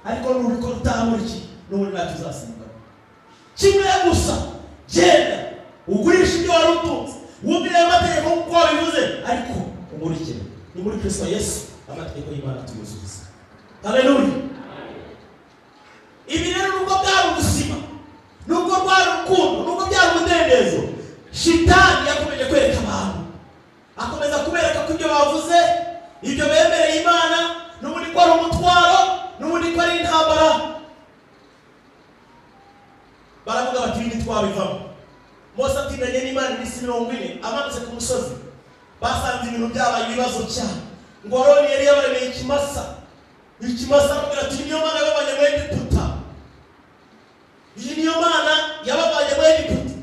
ariko nubikora utamurikiye n'ubundi ntacyo uzasimba. Kimwe gusa genda ugurisha ibyo wari utunze wumvire ayo mategeko nk'uko wabivuze ariko umurikire. Ni muri Kristo Yesu amategeko y'Imana tuyuzuza. Haleluya. Ibi rero nubwo bwari ubuzima nubwo bwari urukundo nubwo byari umudendezo shitani yakomeje kwereka abantu akomeza kubereka ko ibyo bavuze ibyo bemereye Imana n'ubundi ko ari umutwaro n'ubundi ko ari intambara. Baravuga bati ibindi twabivamo. Mose atindanye n'Imana iminsi 40 amanutse ku musozi basanze ibintu byabaye ibibazo cyane ngo Aroni yari yabaremeye ikimasa aramubwira ati niyo Mana yababanye muri Egiputa iyi niyo Mana yababanye muri Egiputa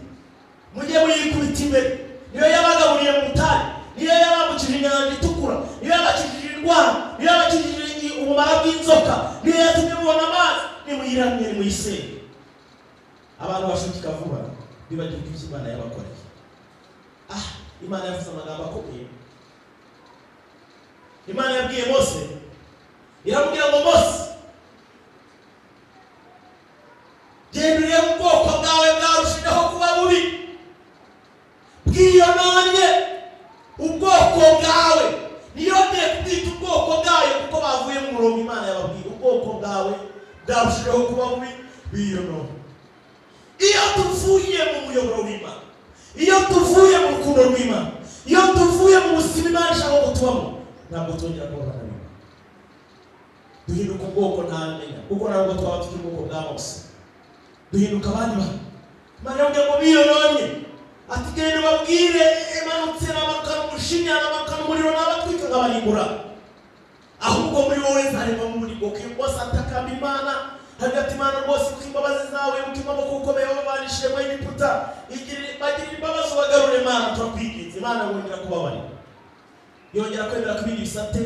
mujye muyikubita imbere niyo yabagaburiye mu butayu niyo yabambukije inyanja itukura niyo yabakijije indwara niyo yabakijije ubumara bw'inzoka niyo yatumye mubona amazi nimuyiramye nimuyisenge. Abantu bashukika vuba bibagirwa ibyo Imana yabakoreye. Imana yavuze amagambo akomeye. Imana yabwiye Mose iramubwira ngo Mose genda urebe ubwoko bwawe bwarushijeho kuba bubi bwiyononye ubwoko bwawe niyo ngiye kubwita ubwoko bwayo kuko bavuye mu murongo Imana yababwiye ubwoko bwawe bwarushijeho kuba bubi bwiyononye. Iyo tuvuye mu muyoboro w'Imana iyo tuvuye mu rukundo rw'Imana iyo tuvuye mu buzima Imana ishaka ko tubamo ntabwo twongera kubona n'ibintu duhinduka ubwoko ntamenya kuko ntabwo twaba turi ubwoko bwa Mose duhinduka abandi bantu. Imana yabwiye ngo biyononye ati genda babwire imanutse n'amakana umushinya n'amakana umuriro n'abatwika nk'abarimbura ahubwo muri wowe nzarema mu muri bwoko. Mose atakamba Imana hagati Imana rwose kuko imbabazi zawe umutima wo kukomeye wabanishije mu Egiputa bagirira imbabazi bagarure Imana turakwinginze Imana wongera kubabarira yongera kwemera ko ibindi bisate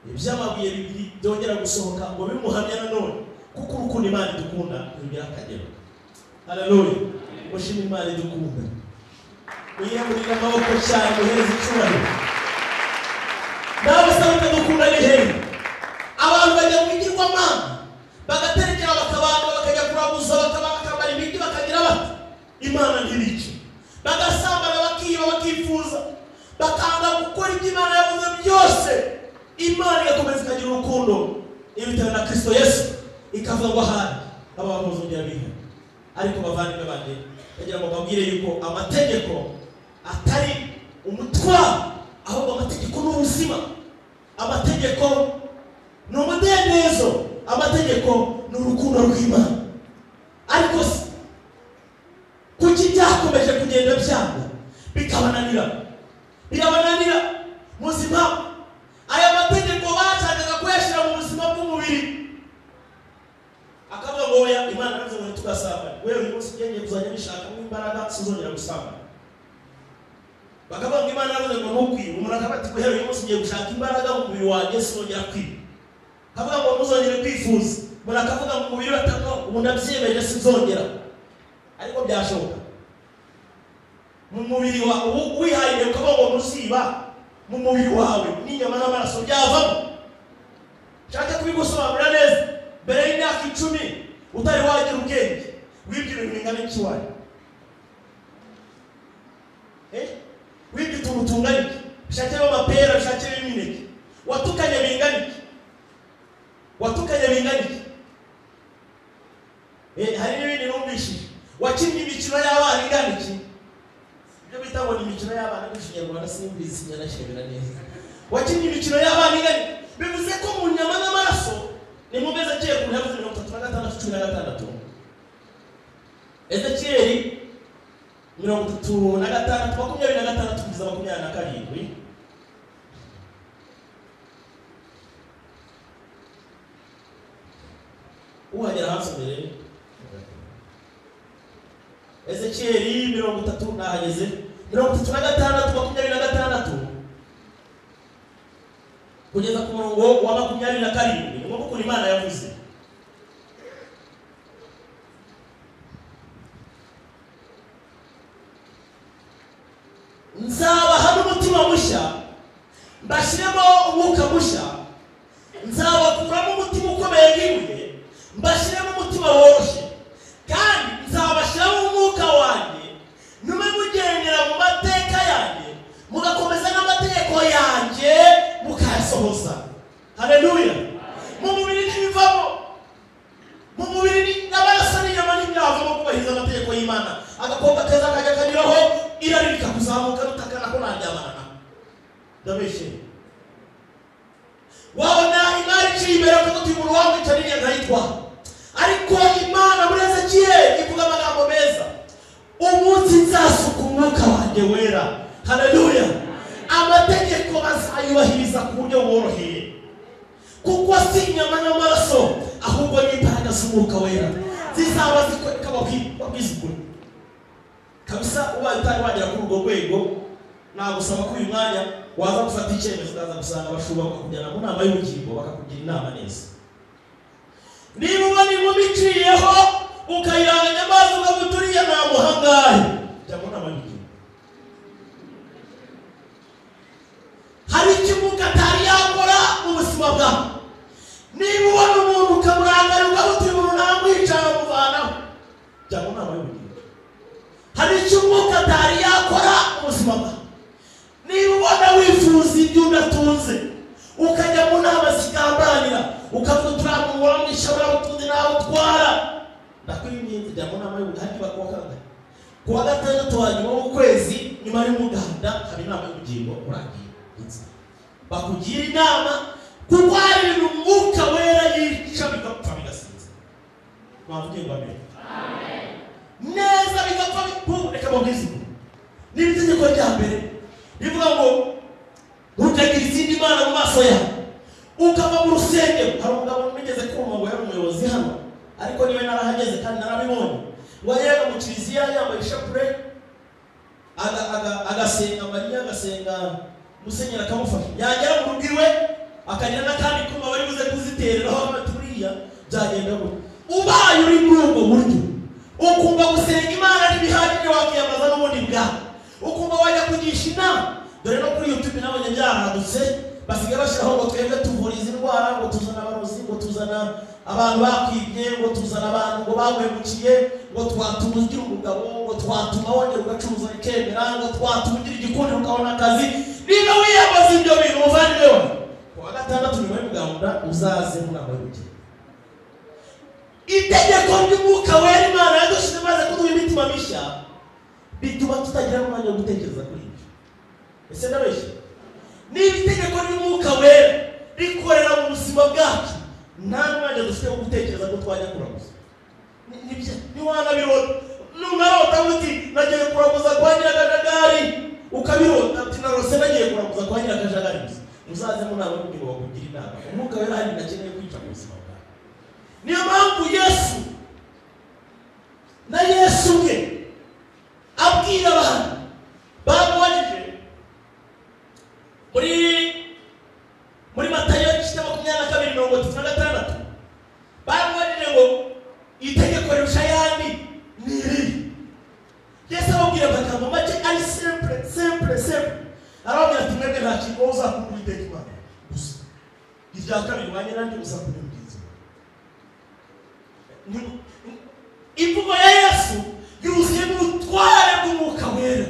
iby'amabuye bibiri byongera gusohoka ngo bimuhamya nanone kuko urukundo Imana idukunda rugira akagero. Haleluya. Mushimire Imana idukunda uyamurira amaboko cyane muhereza icyubahiro. Nawe sabe dukunda ni hehe abantu bajya mu bigirwamana bagaterekera bakabanga bakajya kurabuza bakabara ibindi bakagira bati Imana ntirice bagasambana bakiba bakifuza bakanga gukora ibyo Imana yavuze byose. Imana igakomeza ikagira urukundo ibitewe na Kristo Yesu ikavuga ngo ahari aba bazongera bihe. Ariko bavandimwe banje kugira ngo babwire yuko amategeko atari umutwaro ahubwo amategeko n'ubuzima, amategeko n'umudendezo, amategeko n'urukundo rw'Imana. Ariko kuki byakomeje kugenda byanga bikabananira muzima aya mategeko bashakaga kuyashyira mu buzima bw'umubiri akavuga ngo oya Imana navuze ngo tugasambana wewe uyu munsi ugiye kuzajya bishaka imbaraga sizongera gusambana. Bakavuga ngo Imana navuze ngo ntukwibe umuntu akabati guhera uyu munsi ugiye gushaka imbaraga mu mubiri wanjye sizongera kwiba. Akavuga ngo ntuzongere kwifuza umuntu akavuga mu mubiri watango umuntu abyiyemeje sizongera. Ariko byashoboka mu mubiri wawe wihaye ukavuga ngo ntuziba mu mubiri wawe n'inyama n'amaraso byavamo. Shaka kubigusobanura neza mbere y'imyaka 10 utari wagira ubwenge wibye ibintu bingana iki wawe wibye utuntu tungana iki bishakira amapera bishakira imineke watukanye bingana iki hari n'ibindi numvishije wakinnye imikino y'abana ingana iki ibyo bita ngo ni imikino y'abana n'Ikinyarwanda simbizi nyanashebera neza. Wakinnye imikino y'abana ingana bivuze ko mu nyama n'amaraso ni mu meza cye ku ntabuze 36 Ezekieli 36 kugeza 27. Uhagera hasi mbere Ezekieli 30 nahageze 36 kugeza ku murongo wa 27 ngo kuko Imana yavuze nzabaha n'umutima mushya mbashiremo umwuka mushya nzabakuramo umutima ukomeye nk'ibuye mbashiremo umutima woroshye kandi nzabashiramo umwuka wanjye nume mugendera mu mateka yanjye mugakomeza n'amategeko yanjye mukayasohoza. Haleluya. Mu mubiri n'ibivamo mu mubiri n'amaraso n'inyama n'ibyavamo kubahiriza amategeko y'Imana agakobwa keza kajya kanyuraho irari rikakuzamuka rutakana ko naryamana ndabeshe wabona imari cyibera ko tumuntu wawe cyariye nkayitwa. Ariko Imana muri Ezekieli ivuga amagambo meza umunsi nzasuka umwuka wanjye wera. Haleluya. Amategeko bazayubahiriza ku buryo bworoheye kuko si inyama n'amaraso ahubwo n'imbaraga z'umwuka wera zizaba zikwereka babwizukuri kabisa. Ubaye utari wagera kuri urwo rwego nagusaba ko uyu mwanya waza gufata icyemezo ukaza gusanga abashumba bakakujyana mu nama y'ubugingo bakakugira inama neza. Niba ubona inkumi iciyeho ukayiranganya amazi ukaguturiye nta muhangahe jya mu nama y'ubugingo. Hari ikimuga atari yakora mu buzima bwawe. Niba ubona umuntu ukamurangara ukabutuye umuntu ntamwicara muvanaho jya mu nama y'ubugingo. Hari ikimuga atari yakora mu buzima bwawe. Niba ubona wifuza ibyo udatunze ukajya mu nama zigambanira ukavuga turamuntu wamwisha utundi nawe utwara ndakwinginze jya mu nama y'ubugingo. Hanyuma kuwa gatandatu hanyuma w'ukwezi nyuma y'umuganda hari inama y'ubugingo urangiye bakugira inama kuko hari ibintu umwuka wera yica bigapfa bigasinza. Mwavuge ngo amen. Neza bigapfa reka babwize n'itegeko rya mbere rivuga ngo ntukagira izindi mana mu maso yawe ukava mu rusengero. Hari umugabo nigeze kumva ngo yari umuyobozi hano, ariko niwe narahageze kandi narabibonye, ngo yari mu kiliziya yambaye ishapure agasenga Mariya, agasenga Musenyeri akamufasha, yagera mu rugo iwe akagira n'akandi kuma bari buze kuzitereraho amaturiya byagenda gute. Ubaye uri muri ubwo buryo ukumva gusenga Imana n'ibihagije wakiyamaza n'ubundi bwawe, ukumva wajya kugisha inama. Dore no kuri YouTube nabonye byaradutse, basigaye bashyiraho ngo twebwe tuvura izi ndwara, ngo tuzana abarozi, ngo tuzana abantu bakwibye, ngo tuzana abantu ngo baguhemukiye, ngo twatuma ugira umugabo, ngo twatuma wongera ugacuruza ikemera, ngo twatuma ugira igikoni ukabona akazi. Niba wiyamaza ibyo bintu muvandimwe wawe, kuwa gatandatu nyuma y'umuganda uzaze mu nama y'ubukene. Itegeko ry'Umwuka Wera Imana yadushyize maze kuduha imitima mishya bituma tutagira umwanya wo gutekereza kuri ibyo. Ese ndabeshya? Niba itegeko ry'Umwuka Wera rikorera mu buzima bwacu, nta mwanya dufite wo gutekereza ko twajya kuraguza. Niwana birota n'umwarota uti nagiye kuraguza kwa Nyirakajagari, ukabirota ati narose nagiye kuraguza kwa Nyirakajagari. Muzaze mu nama y'ubukene bakugira inama. Umwuka Wera hari nakeneye kwica mu buzima bwawe. Niyo mpamvu Yesu na Yesu bwe abwira abantu bamubajije muri Matayo 22:36 bamubajije ngo itegeko rirusha ayandi ni iri. Yesu ababwira amagambo make ari simple. Arababwira ati mwebwe nta kintu uzakunda Uwiteka Imana gusa. Irya kabiri wanye nandi uzakunda mugenzi wawe. Imvugo ya Yesu yuzuye mu butware bw'Umwuka Wera,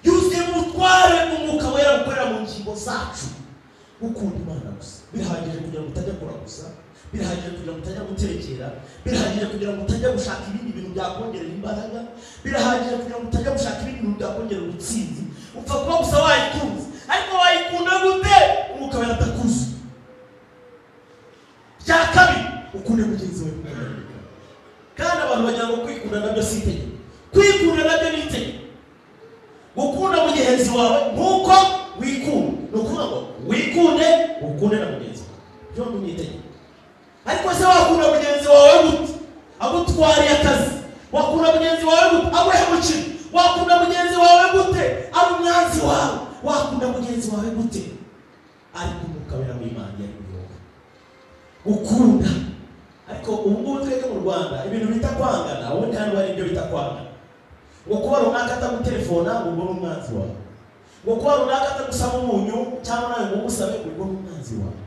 yuzuye mu butware bw'Umwuka Wera gukorera mu ngingo zacu. Gukunda Imana gusa birahagije kugira ngo utajya kuraguza, birahagije kugira ngo utajya guterekera, birahagije kugira ngo utajya gushaka ibindi bintu byakongerera imbaraga, birahagije kugira ngo utajya gushaka ibindi bintu byakongerera ubutsinzi. Upfa kuba gusa wayikunze, ariko wayikunda gute Umwuka Wera atakuzi? Cya kabiri, ukunde mugenzi wawe kumenya. Kandi abantu bagira ngo kwikunda nabyo si itegeko. Kwikunda nabyo ni itegeko. Gukunda mugenzi wawe nkuko wikunda. Ni ukuvuga ngo wikunde ukunde na mugenzi wawe. Byombi ni itegeko. Ariko se wakunda mugenzi wawe gute? Agutwariye akazi. Wakunda mugenzi wawe gute? Aguhemukira. Wakunda mugenzi wawe gute? Ari umwanzi wawe. Wakunda mugenzi wawe gute? Ariko Umwuka Wera w'Imana yari kuyoboka. Ukunda. Ariko ubu twebwe mu Rwanda ibintu bita kwangana, ubundi hano hari ibyo bita kwangana. Ngo kuba runaka atagutelefona ngo ubone umwanzi wawe. Ngo kuba runaka atagusaba umunyu cyangwa nawe ngo umusabe ngo ubone umwanzi wawe.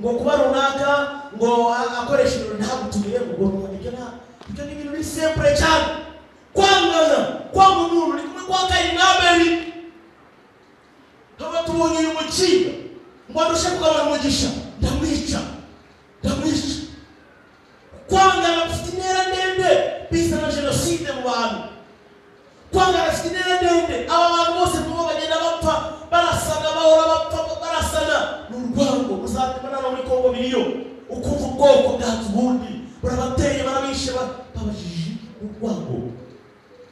Ngo kuba runaka ngo akoresha ibintu ntagutumire ngo ubone umwanzi wawe. Ibyo ni ibintu biri simple cyane. Kwangana, kwanga umuntu ni kumwe kwa Kayini na Abeli. Haba tubonye uyu mukinga ngo adushe kugabana umugisha, ndamwica. Kwangana bafite intera ndende bisa na jenoside mu bantu. Kwangana bafite intera ndende, aba bantu bose nubo bagenda bapfa barasana, bahora bapfa barasana. N'urwango muzabibona muri Kongo biriyo, ukumva ubwoko bwacu bundi burabateye barabishe babajije urwango.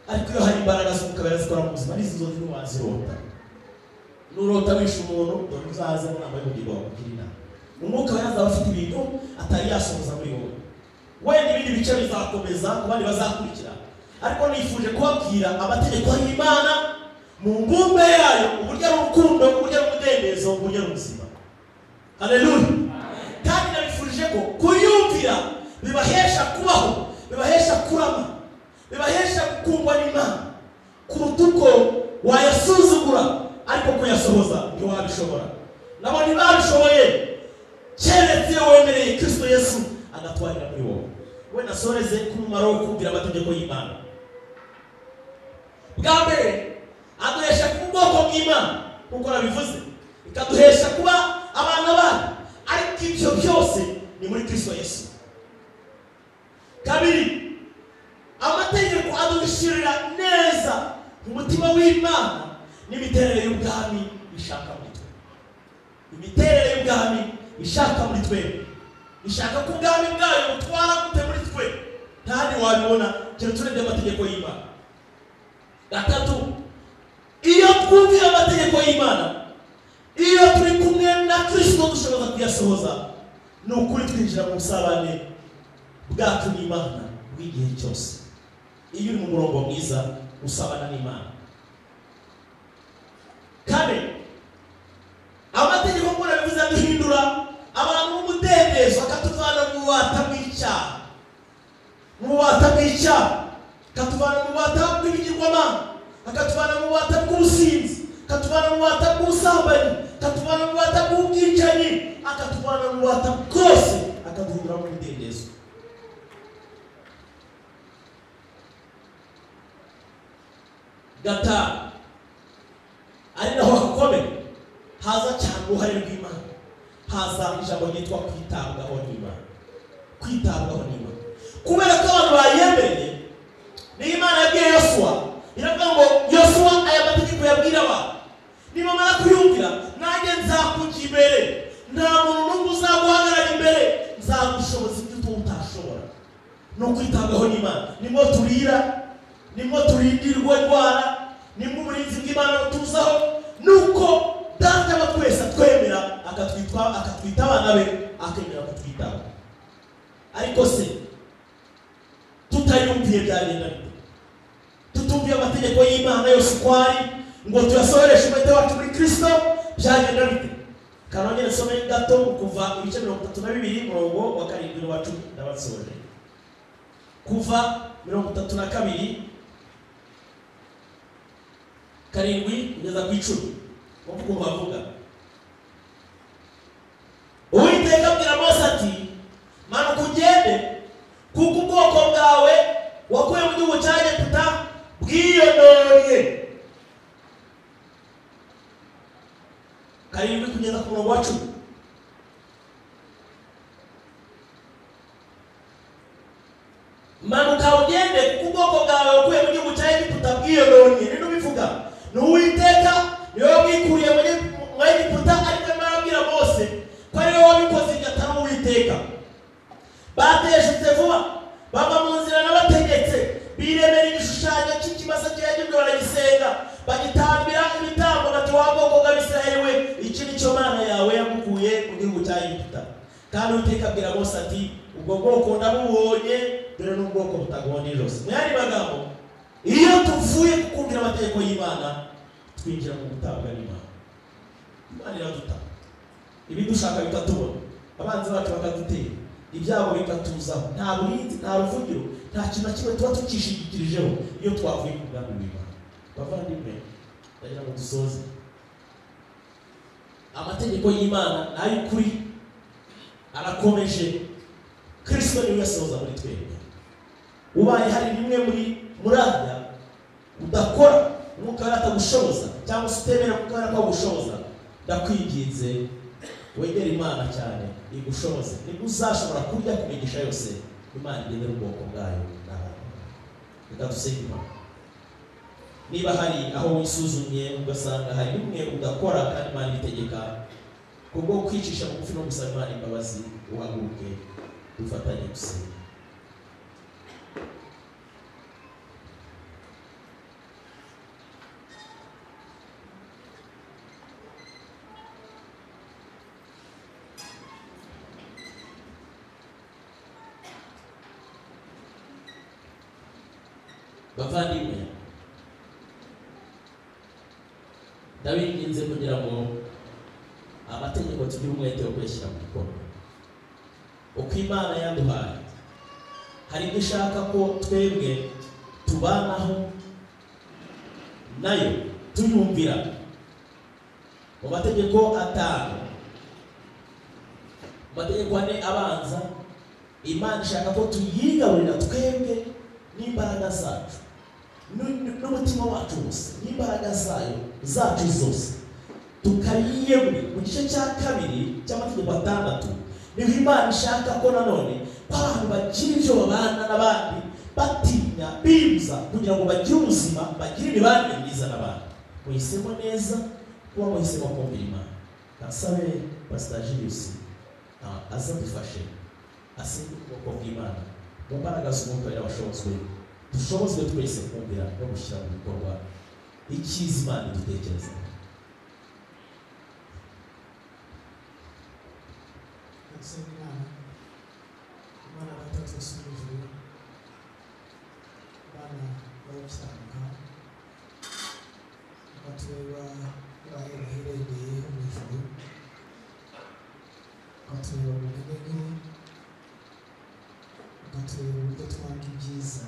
Ariko iyo hari imbaraga z'Umwuka Wera zikora mu buzima n'izo ntiwazirota. Nurota wishe umuntu dore uzaza mu nama y'ubugingo wakugira inama. Umwuka Wera azaba afite ibintu atari yasohoza muri wowe. Wenda ibindi bice bizakomeza ku bandi bazakurikira, ariko nifuje kubabwira amategeko y'Imana mu ngumbe yayo, uburyo ari urukundo, uburyo ari umudendezo, uburyo ari ubuzima. Haleluya. Kandi nabifurije ko kuyumvira bibahesha kubaho, bibahesha kurama, bibahesha gukundwa n'Imana kuruta uko wayasuzugura, ariko kuyasohoza ntiwabishobora. Nabo ntibabishoboye keretse wemereye Kristo Yesu agatwarira muri wowe. We nasoreze kumumaro wo kumvira amategeko y'Imana. Bwa mbere aduhesha ku bwoko bw'Imana kuko nabivuze, ikaduhesha kuba abana bayo, ariko ibyo byose ni muri Kristo Yesu. Kabiri, amategeko adushirira neza umutima w'Imana n'imiterere y'ubwami ishaka muri twe. Imiterere y'ubwami ishaka muri twe, ishaka ko ubwami bwayo butwara gute muri twe, ntandi wabibona cyane turebye amategeko y'Imana. Gatatu, iyo twumvira amategeko y'Imana, iyo turi kumwe na Kristo dushoboza kuyasohoza. tugasohoza ni ukuri twinjira mu busabane bwacu n'Imana bw'igihe cyose. Iyo uri mu murongo mwiza usabana n'Imana. Kane, amategeko nk'uko bivuze duhindura abantu b'umudendezo akatuvana mu bubata bw'icyaha, mu bubata bw'icyaha, akatuvana mu bubata bw'ibigirwamana, akatuvana mu bubata bw'ubusinzi, akatuvana mu bubata bw'ubusambanyi, akatuvana mu bubata bw'ubwicanyi, akatuvana mu bubata bwose, akaduhindura mu mudendezo. Gatanu, ari naho hakomeye, haza cyane uruhare rw'Imana, haza ijambo ryitwa kwitabwaho n'Imana. Kwitabwaho n'Imana, kubera ko abantu bayemereye n'Imana yabwiye Yosuwa, iravuga ngo Yosuwa aya mategeko yabwira abantu nimamara kuyumvira nanjye nzakujya imbere, nta muntu n'umwe uzaguhagarara imbere, nzagushoboza ibyo utashobora. No kwitabwaho n'Imana, nimwo turira, nimwo turindirwa indwara, nimwo uburinzi bw'Imana butuzaho, nuko data wa twese twemera akatwita abana be, akemera kutwitaho. Ariko se tutayumviye byagenda bite? Tutumviye amategeko y'Imana yose uko ari ngo tuyasohoreshe umwete wacu muri Kristo, byagenda bite? Kanongere nsome gato kuva ibice 32 murongo wa 7 wa 10 ndabasoje. Kuva 32 karindwi kugeza ku 10 uko bavuga. Uwiteka abwira Mose ati, manuka ugende, kuko ubwoko bwawe wakuye mu gihugu cya Egiputa bwiyononye. Karindwi kugeza ku murongo wa 10. Manuka ugende, kuko ubwoko bwawe wakuye mu gihugu cya Egiputa bwiyononye. Nino bivuga ni Uwiteka niwe wabwikuriye mu Egiputa, ariko arabwira Mose ko ari we wabikoze, ibyo atari Uwiteka. Bateshutse vuba, bava mu nzira n'abategetse, biremera igishushanyo cy'ikimasa cy'Egiputa baragisenga, bagitambira ibitambo, bati wa bwoko bw'Abisirayeli we, iki ni cyo Mana yawe yagukuye mu gihugu cya Egiputa. Kandi Uwiteka abwira Mose ati, ubwo bwoko ndabubonye, dore n'ubwoko butagona ijosi. Mu yandi magambo, iyo tuvuye kumvira amategeko y'Imana, twinjira mu gutabwa n'Imana. Imana iraduta, ibidushaka bikatubona, abanzi bacu bakadutera, ibyago bikatuzaho, nta burinzi, nta ruvugiro, nta kintu na kimwe tuba tukishingikirijeho iyo twavuye ku bwami bw'Imana. Bavandimwe, ndagira ngo dusoze. Amategeko y'Imana ni ay'ukuri, arakomeje. Kristo niwe yasohoza muri twebwe. Ubaye hari bimwe muri aya udakora, umwuka atagushoboza, cyangwa se utemera umwuka atagushoboza, ndakwinginze wegera Imana cyane igushoboze, nibwo uzashobora kurya ku migisha yose Imana igenera ubwoko bwayo n'abantu. Reka dusenge Imana. Niba hari aho wisuzumye ugasanga hari bimwe udakora kandi Imana itegeka, kubwo kwicisha bugufi no gusaba Imana imbabazi, uhaguruke dufatanye gusenga. Bavandimwe, ndabinginze kugira ngo amategeko tugire umwete wo kuyashyira mu bikorwa. Uko Imana yaduhaye, hari ibyo ishaka ko twebwe tubanaho nayo tuyumvira. Mu mategeko 5, amategeko 4 abanza, Imana ishaka ko tuyigaburira twebwe n'imbaraga zacu, n'umutima wacu wose, n'imbaraga zacu zose, tukayiyegurira. Mu gice cya 2 cy'amategeko 6 niho Imana ishaka ko nanone abantu bagira ibyo babana n'abandi batinya, bibuza, kugira ngo bagire ubuzima, bagire imibanire myiza n'abandi. Muhisemo neza kuba muhisemo kumvira Imana. Kasabe Pastor Julius aza dufashe asenge ubwoko bw'Imana mu mbaraga z'umwuka y'abashobozwe, dushobozwe twese kumvira no gushyira mu bikorwa icyiza Imana idutekereza. Seminari Imana batatu basubije bana barabyanga batureba baherereye mu ijuru batureba mu ntege batureba uburyo twanga ibyiza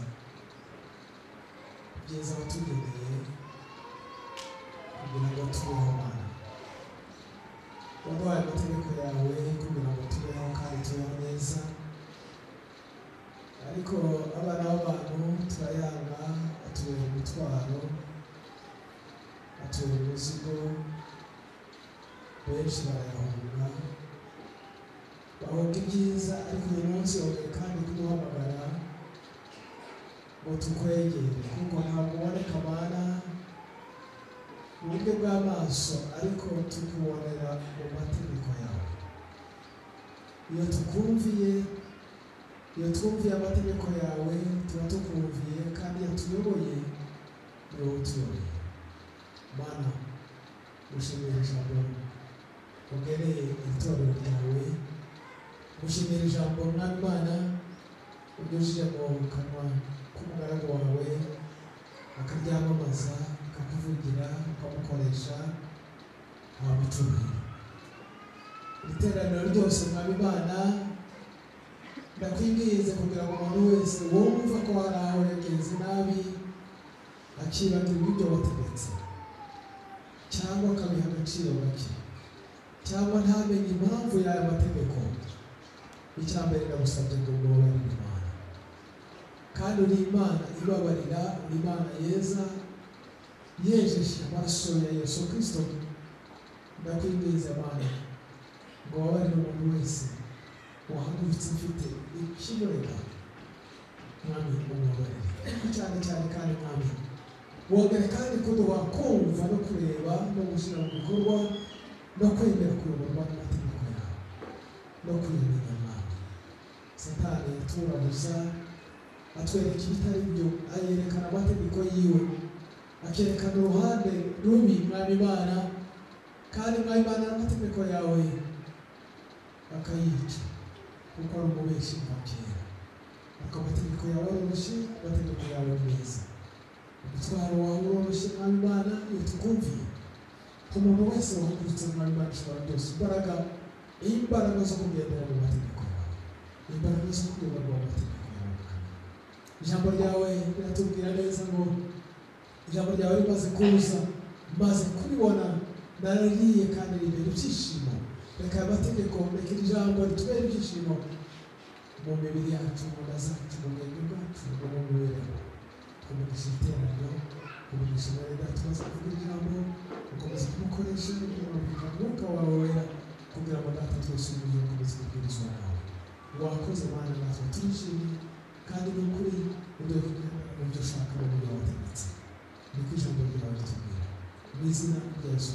watugeneye kugira ngo tubeho Mana waduhaye amategeko yawe kugira ngo tubeho kandi tubeho neza ariko abana b'abantu turayanga atubera umutwaro atubera umuzigo benshi barayahunga bahunga ibyiza ariko uyu munsi wongeye kandi kuduhamagara ngo tukwegere kuko ntabwo uboneka Mana mu buryo bw'amaso ariko tukubonera mu mategeko yawe iyo twumviye amategeko yawe tuba tukumviye kandi iyo tuyoboye ni wowe utuyoboye Mana gushimira ijambo ugereye itorero ryawe gushimira ijambo Mwami Mana unyujije mu kanwa k'umugaragu wawe akaryamamaza akakuvugira ukamukoresha abamucurira iteraniro ryose Mwami Mana ndakwinginze kugira ngo umuntu wese wumva ko hari aho yagenze nabi akibagirwa ibyo wategetse cyangwa akabiha agaciro gake cyangwa ntamenye impamvu y'aya mategeko icya mbere ndagusabye ngo ubabarire Imana kandi uri Imana ibabarira uri Imana yeza yejeje amaraso ya Yesu Kristo ndakwinginze Mana ngo ubabarire umuntu wese wahagurutse mfite ikimurega Mwami umubabarire ariko cyane kandi Mwami wongere kandi kuduha kumva no kureba no gushyira mu bikorwa no kwemera kuyoborwa n'amategeko yawe no kwiyemenya Mwami Satani yaturabuza atwereka ibitari byo ayerekana amategeko yiwe akerekana uruhande rubi Mwami Mana kandi Mwami Mana n'amategeko yawe akayica kuko ari umubeshi nka kera ariko amategeko yawe aroroshye amategeko yawe meza umutwaro wawe uroroshye Mwami Mana iyo tukumviye umuntu wese wahagurutse Mwami Mana ushobora byose imbaraga zo kugendera mu mategeko yawe imbaraga zo kuyoborwa mu mategeko yawe ijambo ryawe riratubwira neza ngo ijambo ryawe rimaze kuza maze kuribona narariye kandi ribera ibyishimo reka amategeko reka ijambo ritubere ibyishimo mu mibiri yacu mu nda zacu mu bwenge bwacu no mu mibereho twumugisha iteraniro twumugisha umwenda tumaze kuvuga ijambo ukomeza kumukoresha umwuka wawe wera kugira ngo data twese uburyo ukomeze kubwirizwa nawe wakoze Mana natwe turishimye kandi ni ukuri uduhe kugenda mu byo ushaka no mu byo wategetse niko ijambo ryawe ritubwira mu izina rya Yesu